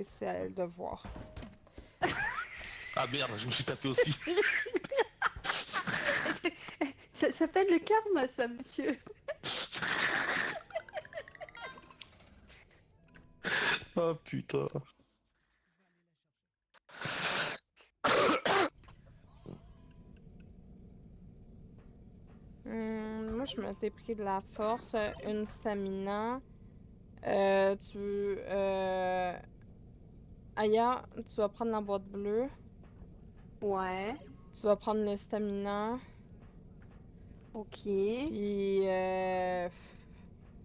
c'est à elle de voir. Ah merde, je me suis tapé aussi. Ça s'appelle le karma, ça, monsieur. Oh putain. Moi, je m'étais pris de la force, une stamina, Aya, tu vas prendre la boîte bleue. Ouais, Tu vas prendre le stamina. ok. Puis,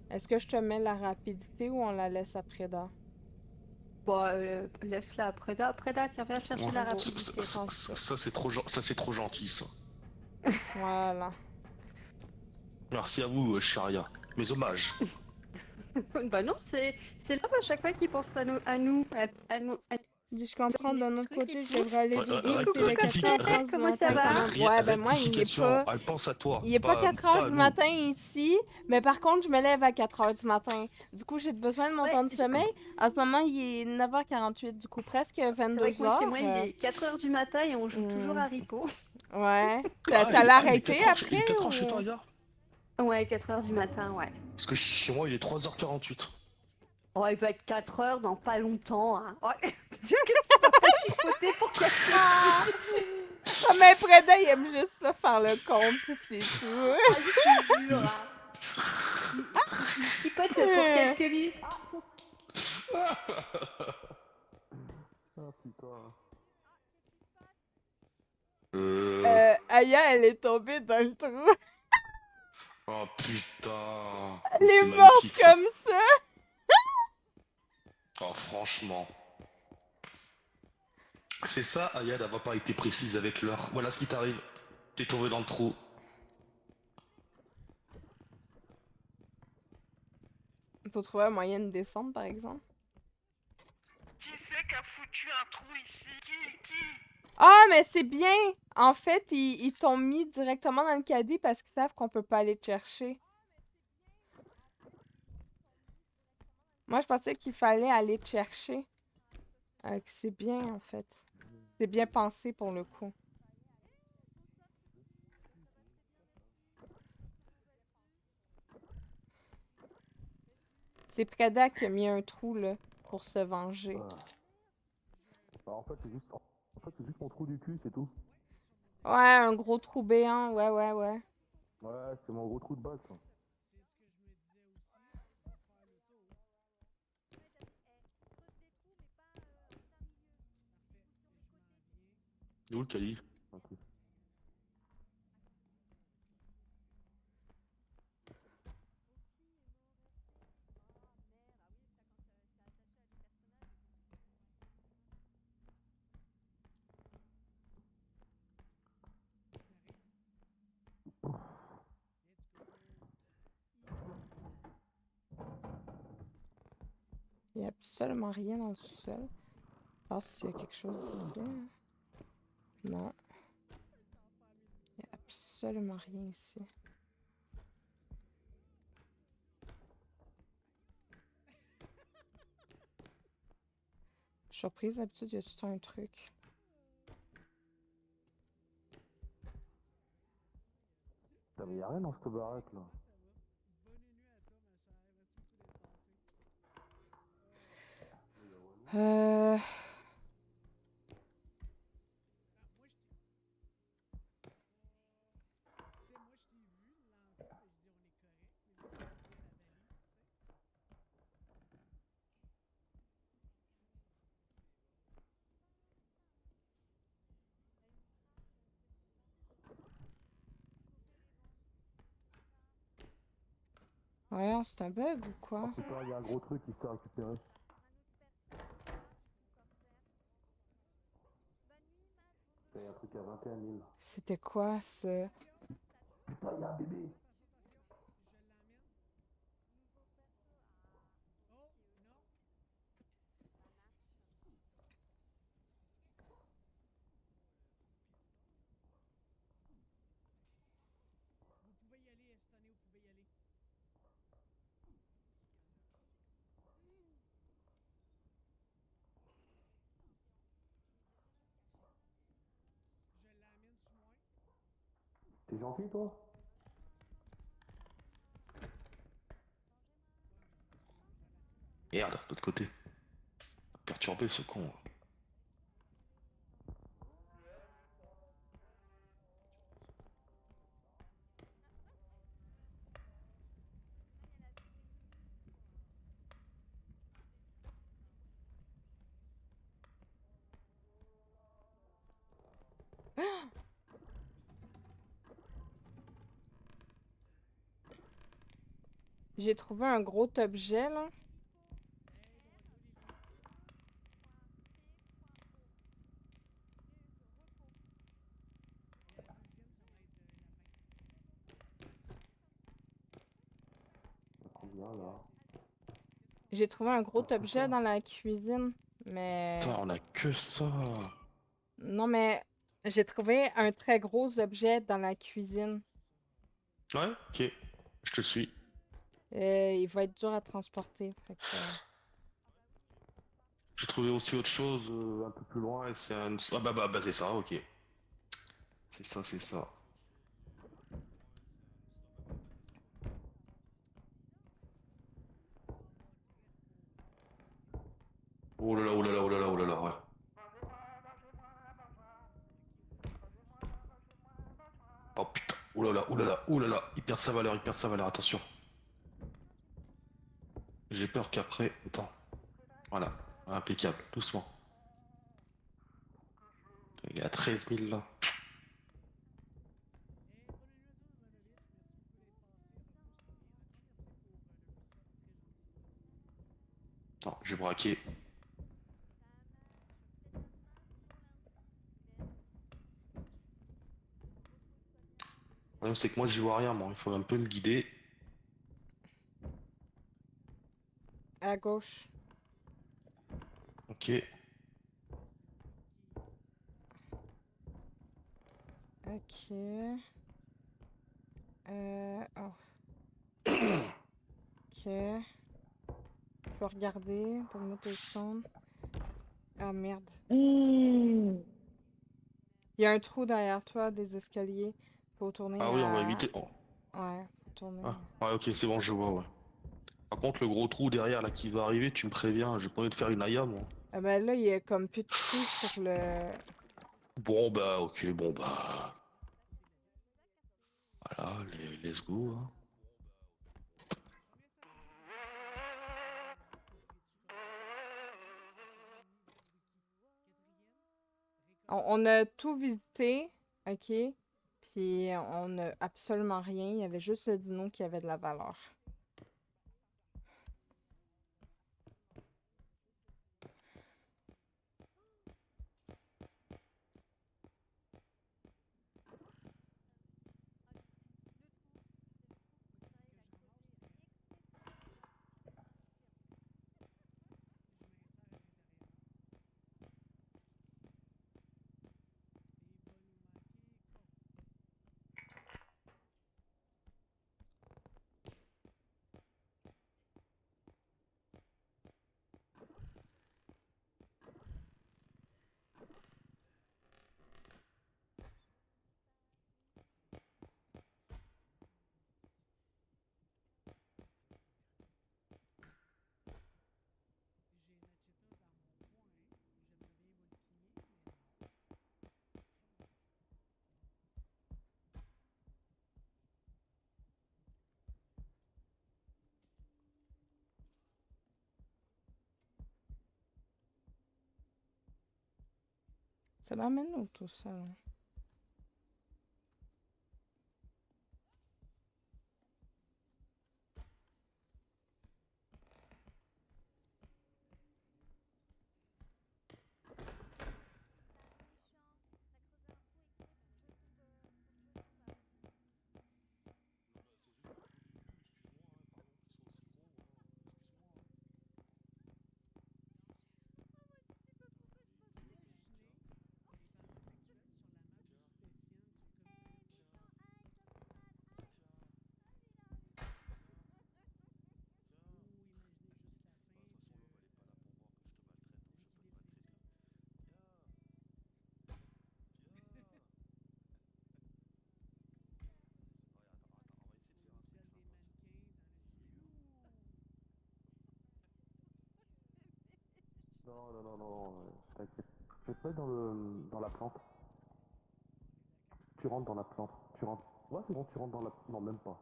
est-ce que je te mets la rapidité ou on la laisse après là? Bon, laisse-la après. Après, là, tiens, viens chercher Ouais. la Gros, rapidité. Ça, c'est trop gentil, ça. Voilà. Merci à vous, Sharia. Mes hommages. Bah non, c'est là à chaque fois qu'ils pensent à nous. Dis, je comprends, d'un autre côté, je devrais aller Ouais, dodo, coucou, c'est le Coquette, 4h15 du comment ça matin va? quand même. Ouais, ben moi, Rectification, elle pense à toi. il est pas 4h à du nous. matin ici, mais par contre, je me lève à 4h du matin. Du coup, j'ai besoin de mon Ouais, temps de sommeil. En ce moment, il est 9h48, du coup, presque C'est vrai que moi, 22h. chez moi, il est 4h du matin et on joue toujours à Ripo. Ouais. Ah, T'as il est l'arrêté 4 heures, après il est 4 heures chez ou... toi, Aya? Ouais, 4h du matin, ouais. Parce que chez moi, il est 3h48. Oh, il va être 4h dans pas longtemps, hein. Ouais. Tu vas pas chipoter pour casser. Ah, mais Preda, il aime juste ça, faire le compte, pis c'est tout. Ah, je te jure, hein. Il chipote pour quelques minutes. Ah putain. Aya, elle est tombée dans le trou. Oh putain. Elle C'est est morte magnifique, ça. comme ça. Oh, franchement. C'est ça, Aya d'avoir pas été précise avec l'heure. Voilà ce qui t'arrive. T'es tombé dans le trou. Faut trouver un moyen de descendre, par exemple. Qui c'est qui a foutu un trou ici? Qui? Ah, mais c'est bien! En fait, ils t'ont mis directement dans le caddie parce qu'ils savent qu'on peut pas aller te chercher. Moi, je pensais qu'il fallait aller te chercher. Que c'est bien, en fait. C'est bien pensé pour le coup. C'est Preda qui a mis un trou, là, pour se venger. Bah, en fait, c'est juste mon trou du cul, c'est tout. Ouais, un gros trou béant, ouais. Ouais, c'est mon gros trou de balle, ça. Il est où le Kali? Ok. Il y a absolument rien dans le sous-sol. Je sais s'il y a quelque chose ici. Non. Il y a absolument rien ici. Je suis surprise, d'habitude, il y a tout un truc. Putain, mais y'a rien dans cette baraque, là. Euh... Ouais, c'est un bug ou quoi? Oh putain, y'a un gros truc qui s'est récupéré. Y'a un truc à 21 000. C'était quoi, ce... Putain, y'a un bébé. T'es gentil, toi? Merde, de l'autre côté. Perturbé ce con. J'ai trouvé un gros objet, là. Combien là? J'ai trouvé un gros Ah, c'est objet ça. dans la cuisine. Mais... Putain, on a que ça. Non, mais j'ai trouvé un très gros objet dans la cuisine. Ouais, ok. Je te suis. Il va être dur à transporter. Fait que... J'ai trouvé aussi autre chose un peu plus loin et c'est un... Ah bah c'est ça, ok. C'est ça, c'est ça. Oh là là, oh là là, oh là là, oh là là, ouais. Oh putain, oh là là, oh là là, oh là là, il perd sa valeur, attention. J'ai peur qu'après... Attends, voilà, impeccable, doucement. Il est à 13 000 là. Attends, je vais braquer. Le problème c'est que moi j'y vois rien, moi, il faut un peu me guider. À gauche. Ok. Ok. Oh. Ok. Je peux regarder. Donne-moi 2 secondes. Ah merde. Ouh. Il y a un trou derrière toi, des escaliers. Faut tourner Ah oui, on va à... éviter. Oh. Ouais, faut tourner. Ah, ouais, ok, c'est bon, je vois, ouais. Par contre, le gros trou derrière là qui va arriver, tu me préviens, j'ai pas envie de faire une Aya, moi. Ah ben là, il y a comme plus de trou sur le... Bon bah, ok, bon bah. Voilà, let's go, hein. On a tout visité, ok? Puis on n'a absolument rien. Il y avait juste le dino qui avait de la valeur. Ça m'amène où tout ça, là? Non, non, non, non, t'inquiète. Je vais te mettre dans la plante. Tu rentres dans la plante. Tu rentres. Ouais, c'est bon, tu rentres dans la... Non, même pas.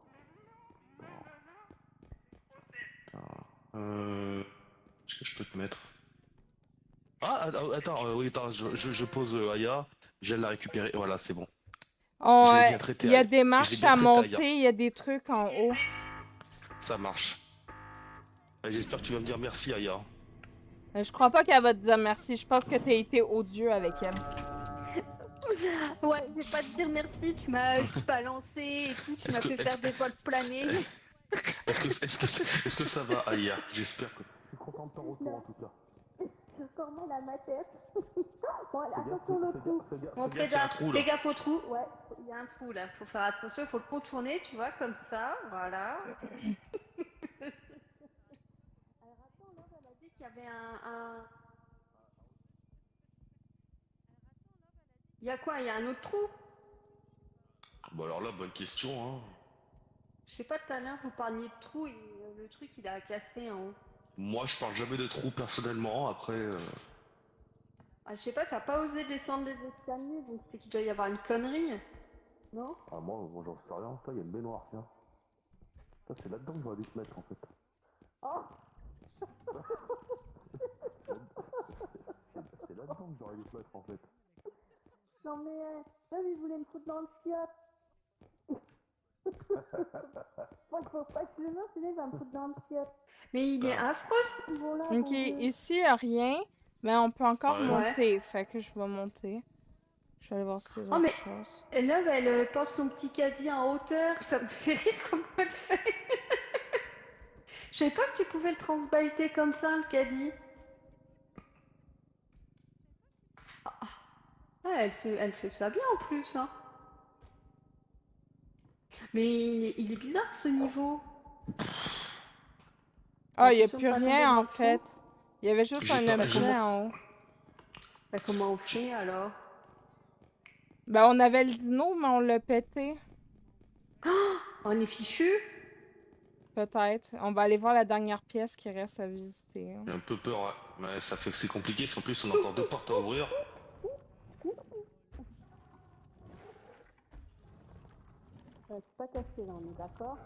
Est-ce que je peux te mettre? Ah, attends, oui, attends, je pose Aya. Je viens de la récupérer. Voilà, c'est bon. On, Je l'ai bien traité, il y a Aya. des Je l'ai marches bien à traité, Aya. monter, il y a des trucs en haut. Ça marche. Et j'espère que tu vas me dire merci, Aya. Je crois pas qu'elle va te dire merci. Je pense que t'as été odieux avec elle. Ouais, je vais pas te dire merci, tu m'as balancé et tout, tu Est-ce m'as que, fait faire des vols planés. est-ce que ça va, Aya? J'espère que. Je suis content de ton retour en tout cas. Je sors mal à ma tête. Bon, allez, Fais gaffe, attention le trou. fais gaffe. Mon Fais gaffe, il y a un prédat, trou, là. fais gaffe au trou. Ouais, il y a un trou là, faut faire attention, il faut le contourner, tu vois, comme ça, voilà. Alors attends, Laure, elle a dit qu'il y avait un... Il y a quoi? Il y a un autre trou? Bon, alors là, bonne question, hein. Je sais pas, tout à l'heure, vous parliez de trou et le truc, il a cassé en haut. Moi, je parle jamais de trous personnellement. Après, Ah, je sais pas, t'as pas osé descendre les escaliers, donc c'est qu'il doit y avoir une connerie. Non? Ah, moi j'en sais rien. Ça, il y a une baignoire, tiens. Ça, c'est là-dedans que j'aurais dû te mettre en fait. Oh! C'est là-dedans que j'aurais dû te mettre en fait. Non mais, là, il voulait me foutre dans le chiotte. Moi, il faut pas que je le mette, sinon il va me foutre dans le chiotte. Mais il est affreux ce niveau-là, Ok, mon Dieu. ici, y a rien. Mais on peut encore Ouais. monter. Fait que je vais monter. Je vais aller voir si j'ai Oh, autre mais- chose. Et là, elle porte son petit caddie en hauteur, ça me fait rire comment elle fait. Je savais pas que tu pouvais le transbaiter comme ça, le caddie. Ah, elle fait ça bien en plus, hein. Mais il est bizarre ce niveau. Ah, il y a Attention de plus pas tomber rien dans en le trou. fait. Il y avait juste J'ai un pas- objet en haut. Bah, comment on fait alors? Ben, on avait le dino, mais on l'a pété. On est fichu? Peut-être. On va aller voir la dernière pièce qui reste à visiter. j'ai un peu peur, ouais. Ouais, ça fait que c'est compliqué. En plus, on a encore deux portes à ouvrir. C'est pas cassé là, on est d'accord?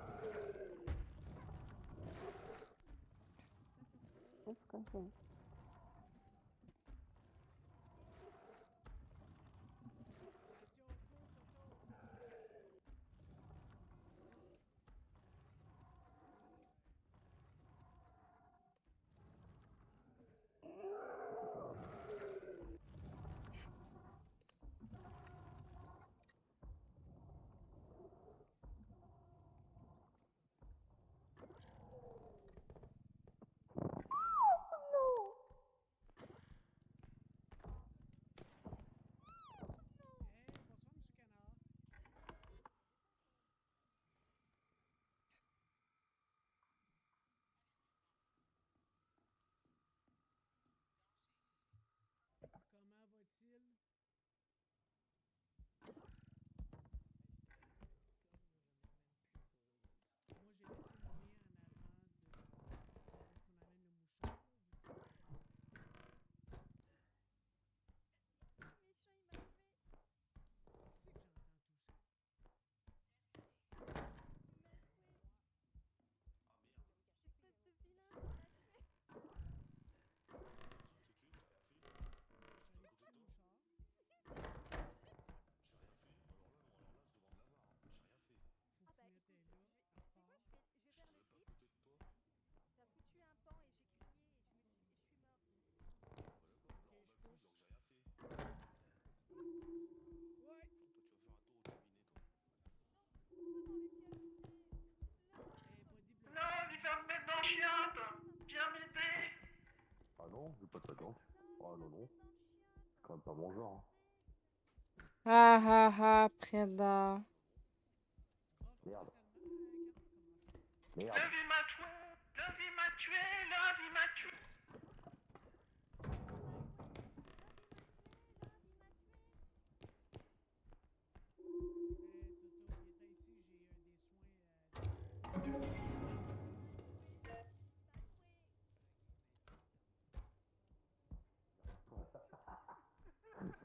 Non, il va me mettre dans le chiotte. Viens m'aider. Ah non, je vais pas te mettre dans le. Ah non, non. C'est quand même pas mon genre. Ah ah ah, Preda. Merde. Merde. Le vie m'a tué. Le vie m'a tué. Le vie m'a tué.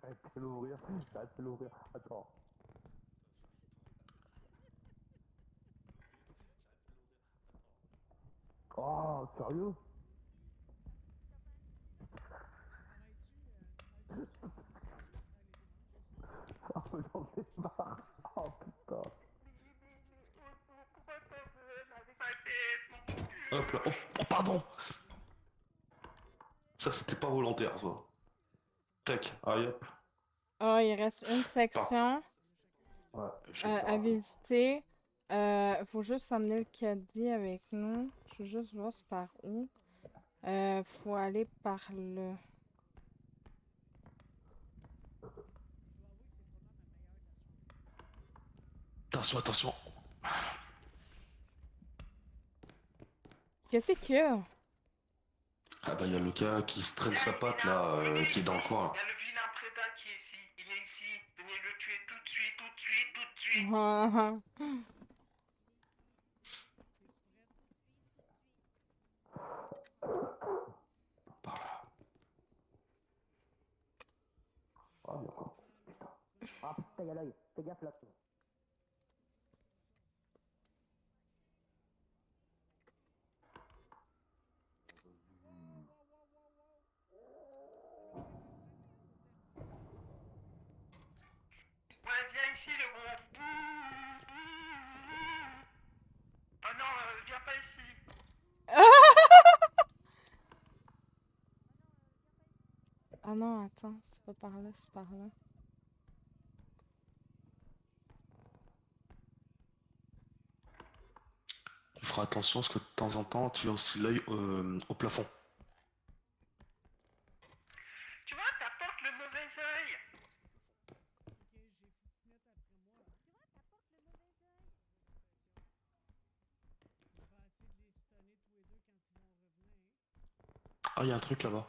J'arrête de l'ouvrir. J'arrête de l'ouvrir. Attends. Oh, sérieux? J'en ai marre. Oh putain. Pourquoi t'en veux avec ma tête, mon cul? Hop là. Oh, oh, pardon. Ça, c'était pas volontaire, ça. Tac, allez hop. Ah, il reste une Par. section Ouais. Je sais à pas. visiter. Faut juste amener le caddie avec nous. Je veux juste voir c'est par où. Faut aller par là. Attention, attention. Qu'est-ce qu'il y a? Ah bah, il y a le gars qui se traîne sa patte, là, qui est dans le coin. Il y a le vilain prédat qui est ici. Il est ici. Venez le tuer tout de suite, tout de suite, tout de suite. Ah, Par là. Ah, bien quoi. Putain. Ah putain, y'a l'œil. Fais gaffe là. Ouais, viens ici, le gros. Oh non, viens pas ici. Ah non, attends, c'est pas par là, c'est par là. Tu feras attention parce que de temps en temps, tu as aussi l'œil au plafond. Tu vois, t'apportes le mauvais œil. Ah, il y a un truc là-bas.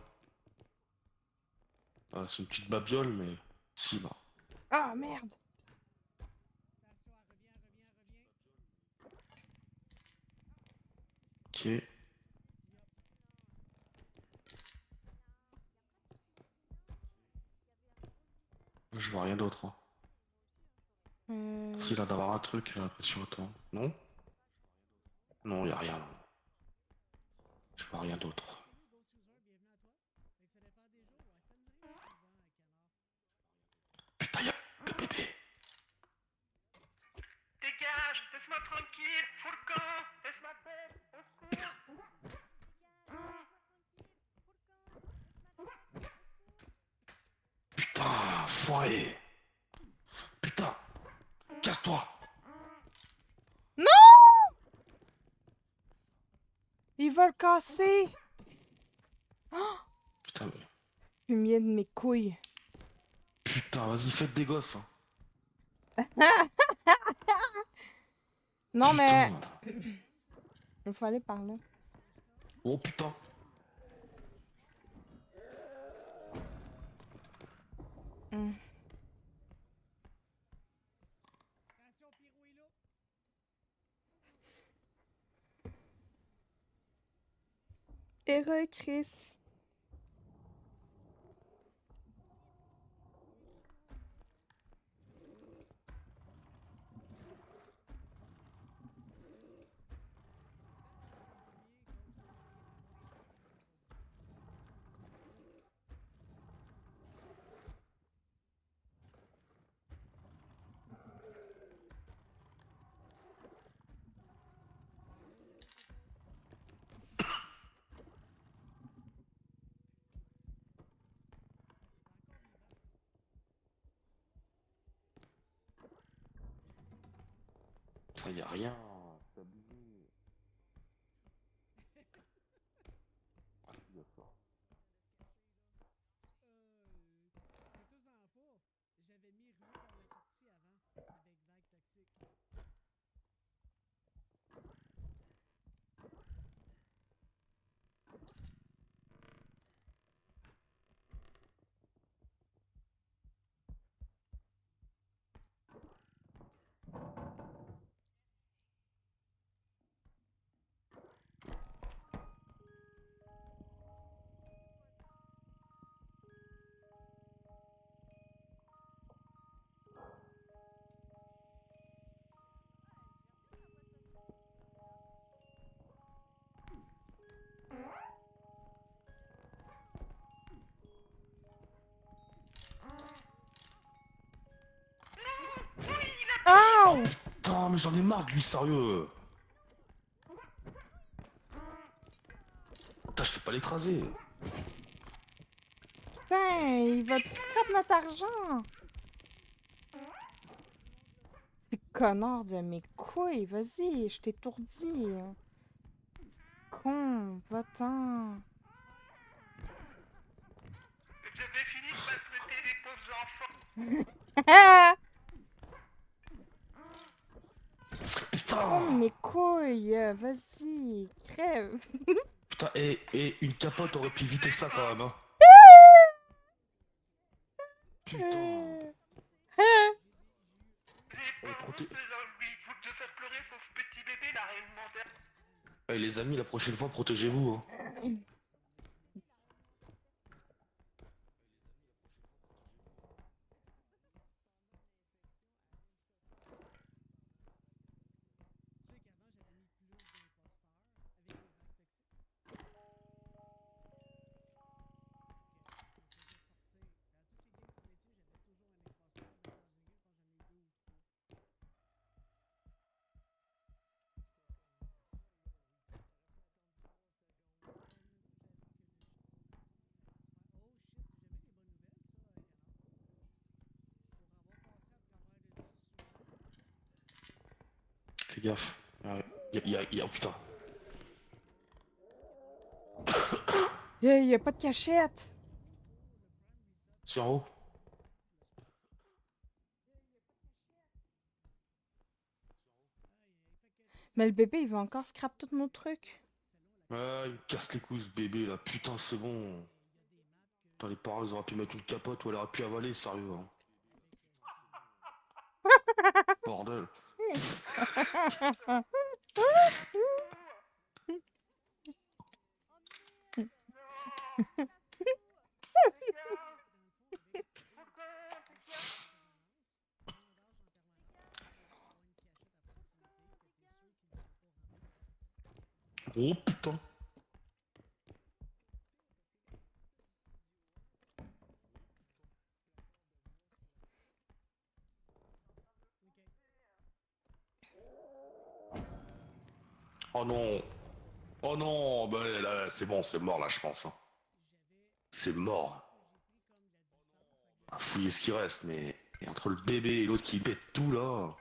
Ah, c'est une petite babiole, mais si, bah. Ah, merde! Ok. Je vois rien d'autre. Hein. S'il a d'avoir un truc, j'ai l'impression. Attends. Non? Non, y a rien. Je vois rien d'autre. Putain, y a le bébé. Dégage, laisse-moi tranquille. Fous le camp. Laisse ma tête. Au secours. Putain, foiré. Putain, casse-toi. Il va le casser! Oh! Putain, mais... Fumier de mes couilles. Putain, vas-y, faites des gosses. Hein. Non, mais Putain. il faut aller par là. Oh putain. Hum. Heureux Chris. Putain, y a rien. C'est abusé. Ah, si, y a ça. Putain, mais j'en ai marre de lui, sérieux. Putain, je peux pas l'écraser. Putain, il va tout scrap notre argent. C'est connard de mes couilles. Vas-y, je t'étourdis. Con, va-t'en. J'avais fini de maltraiter les pauvres enfants. Oh, Putain. mes couilles. Vas-y, crève. Putain, et une capote aurait pu éviter ça quand même, hein. Putain. J'ai pas honte de lui. Faut te faire pleurer, sauf petit bébé, il a rien demandé. Eh, les amis, la prochaine fois, protégez-vous, hein. Fais gaffe. Oh putain. Y a pas de cachette. C'est en haut. Mais le bébé, il va encore scrap tous nos trucs. Ah, il me casse les couilles ce bébé là. Putain, c'est bon. Putain, les parents, ils auraient pu mettre une capote ou elle aurait pu avaler, sérieux, hein. Bordel. Oh putain. Oh non. Oh non. Bah là, c'est bon, c'est mort là, je pense, hein. C'est mort. À fouiller ce qui reste, mais et entre le bébé et l'autre qui pète tout là.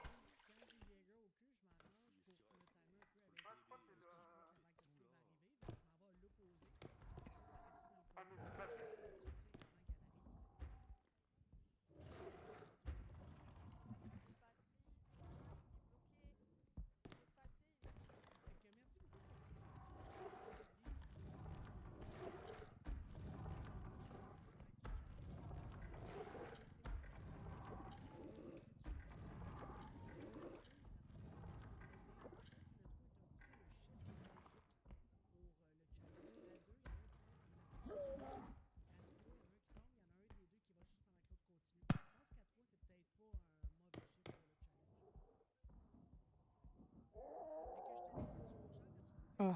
Oh.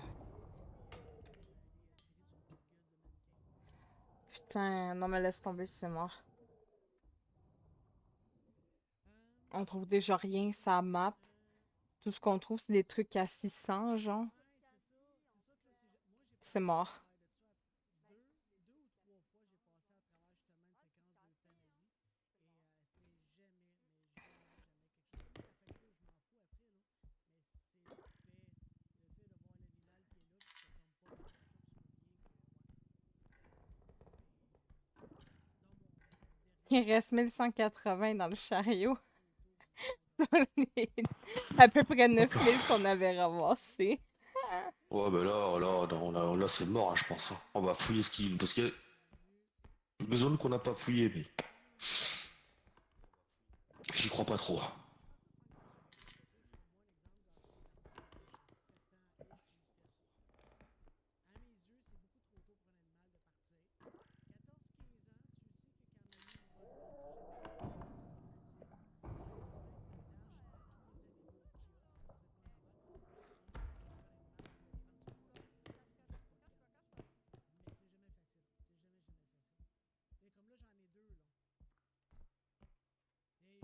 Putain, non mais laisse tomber, c'est mort. On trouve déjà rien, ça map. Tout ce qu'on trouve, c'est des trucs à 600, genre. C'est mort. Il reste 1180 dans le chariot. À peu près 9000 qu'on avait ramassé. Ouais, bah là, c'est mort, hein, je pense, hein. On va fouiller ce qu'il. Parce qu'il y a une zone qu'on n'a pas fouillée, mais. J'y crois pas trop.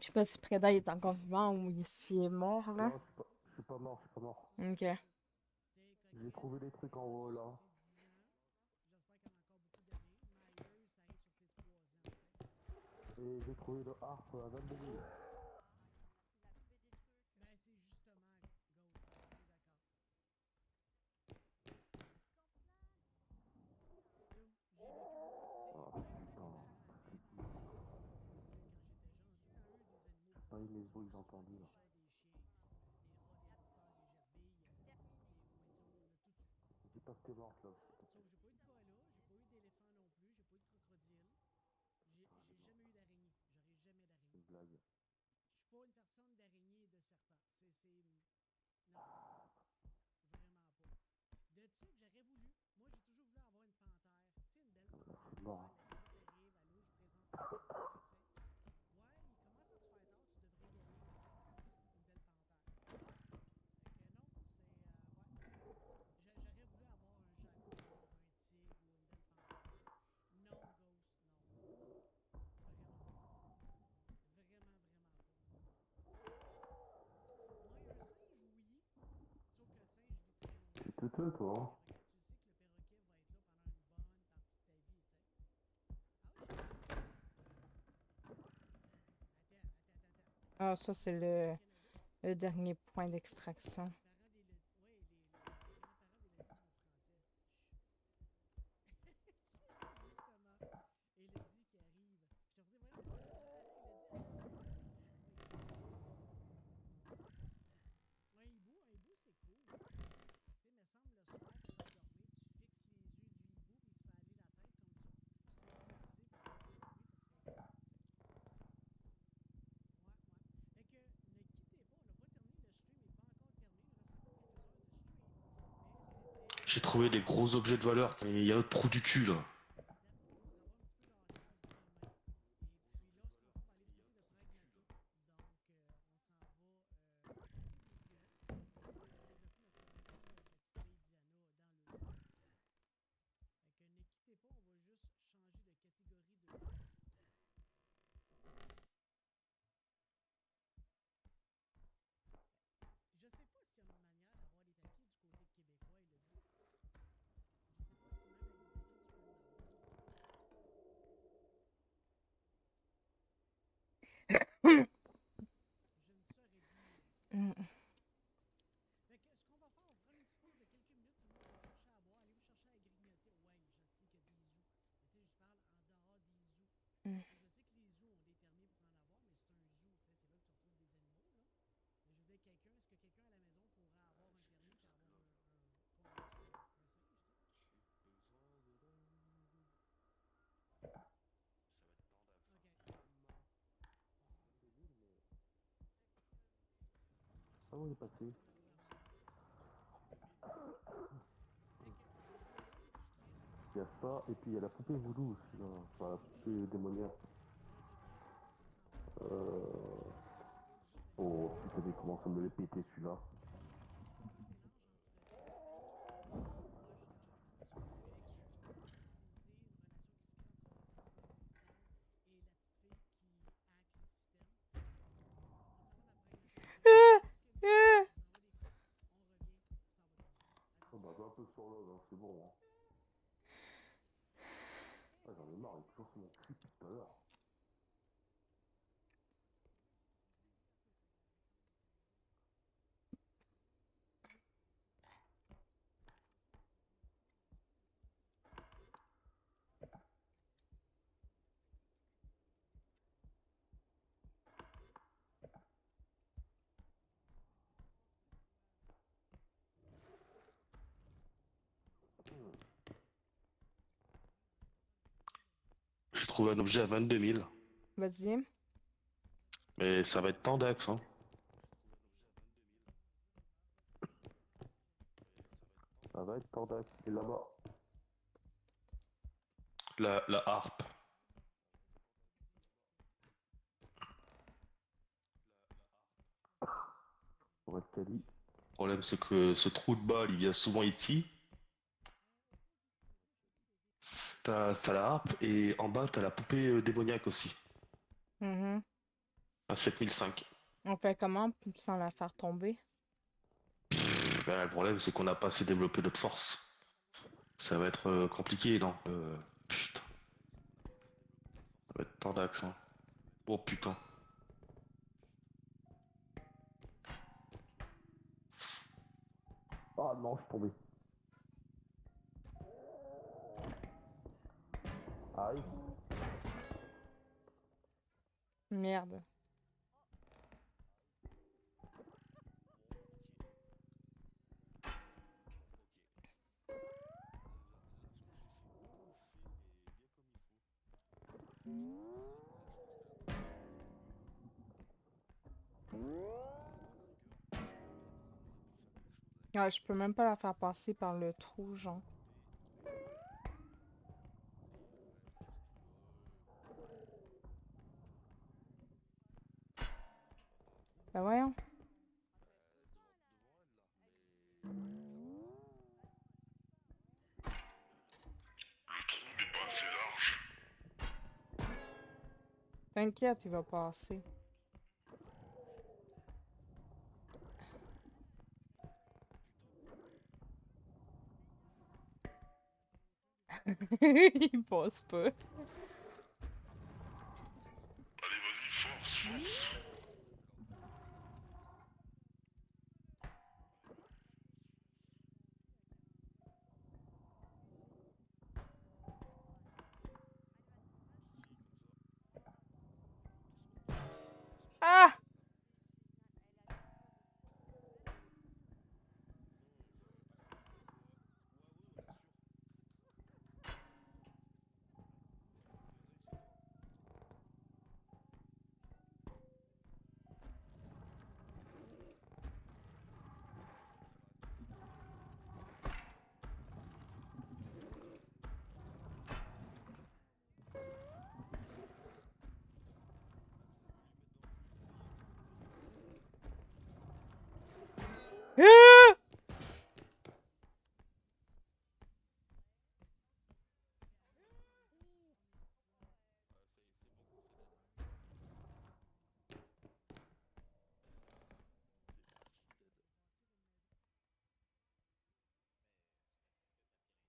Je sais pas si Preda est encore vivant ou s'il est mort, là. Non, je suis pas mort, je suis pas mort. Ok. J'ai trouvé des trucs en haut là. Et j'ai trouvé le harpe à 22 000. Ah putain. Ah, les bruits que j'ai entendus là. Dis pas que t'es morte là. C'est une blague. Je suis mort. Tu te tais toi hein. Ah, ça, c'est le dernier point d'extraction. J'ai trouvé des gros objets de valeur, mais il y a le trou du cul là. Mm. Mm. Ah où il est passé? Il y a ça, et puis il y a la poupée voodoo aussi là. Enfin, la poupée démoniaque. Oh putain, il commence à me les péter celui-là. Oh bah j'ai un peu sur l'homme, hein, c'est bon. Hein. Ah, j'en ai marre, il est toujours sur mon cul depuis tout à l'heure. J'ai trouvé un objet à 22 000. Vas-y. Mais ça va être tendax, hein. Ça va être tendax. Et là-bas. La harpe. On va être quali. Le problème, c'est que ce trou de balle, il vient souvent ici. T'as la harpe et en bas, t'as la poupée démoniaque aussi. Mhm. À 7005. On fait comment sans la faire tomber? Le problème, c'est qu'on n'a pas assez développé notre force. Ça va être compliqué, non? Putain, ça va être tordax, hein. Oh putain. Ah non, je suis tombé. Aïe. Merde. Ouais, je peux même pas la faire passer par le trou, genre. Ben voyons. Le trou n'est pas assez large. T'inquiète, il va passer. Il passe pas. Allez, vas-y, force, force. Ah! Ah!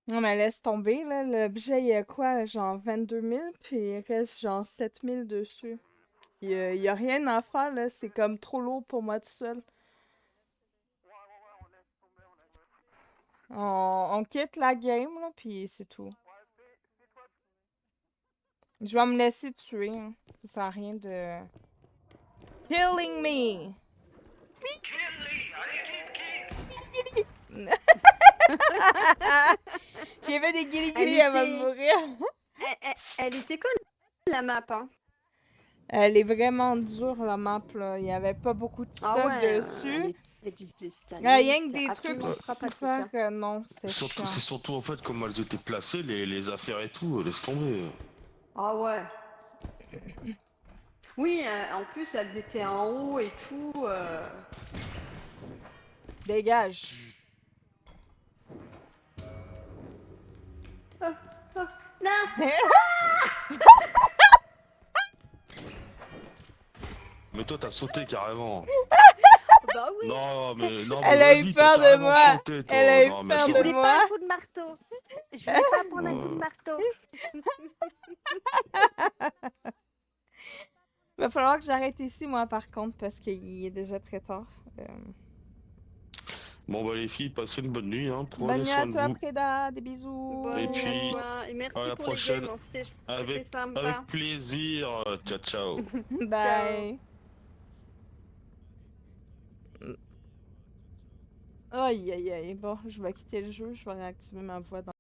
Non, mais laisse tomber, là. L'objet, il y a quoi? Genre 22 000, puis il reste genre 7 000 dessus. Il y a rien à faire, là. C'est comme trop lourd pour moi tout seul. On quitte la game, là, puis c'est tout. Je vais me laisser tuer, hein. Ça sert à rien de... Killing me! Kill-les! Allez, vite, kill! J'ai fait des guili Elle avant de était- mourir. Elle était cool, la map, hein. Elle est vraiment dure, la map, là. Il y avait pas beaucoup de Ah stock ouais, dessus. c'était Rien que des trucs absolument super... sympathique, hein. non, c'était Surtout, chiant. c'est surtout en fait comme elles étaient placées, les affaires et tout, laisse tomber. Ah ouais. Oui, en plus, elles étaient en haut et tout. Dégage. Non! Mais toi, t'as sauté carrément. Bah oui! Non, Elle mais a eu vas-y, peur t'as de carrément moi. sauté, toi. Elle a eu Non, mais peur Je de voulais moi. pas un coup de marteau. Je voulais pas prendre un coup de marteau. Va falloir que j'arrête ici, moi, par contre, parce qu'il est déjà très tard. Bon, bah, les filles, passez une bonne nuit, hein. Bonne Prenez nuit soin à de toi, vous. Preda. Des bisous. Bonne Et nuit à puis, toi. Et merci à la pour les prochaine. games, hein, c'était Avec sympa. plaisir. Ciao, ciao. Bye. Aïe, aïe, aïe. Bon, je vais quitter le jeu. Je vais réactiver ma voix dans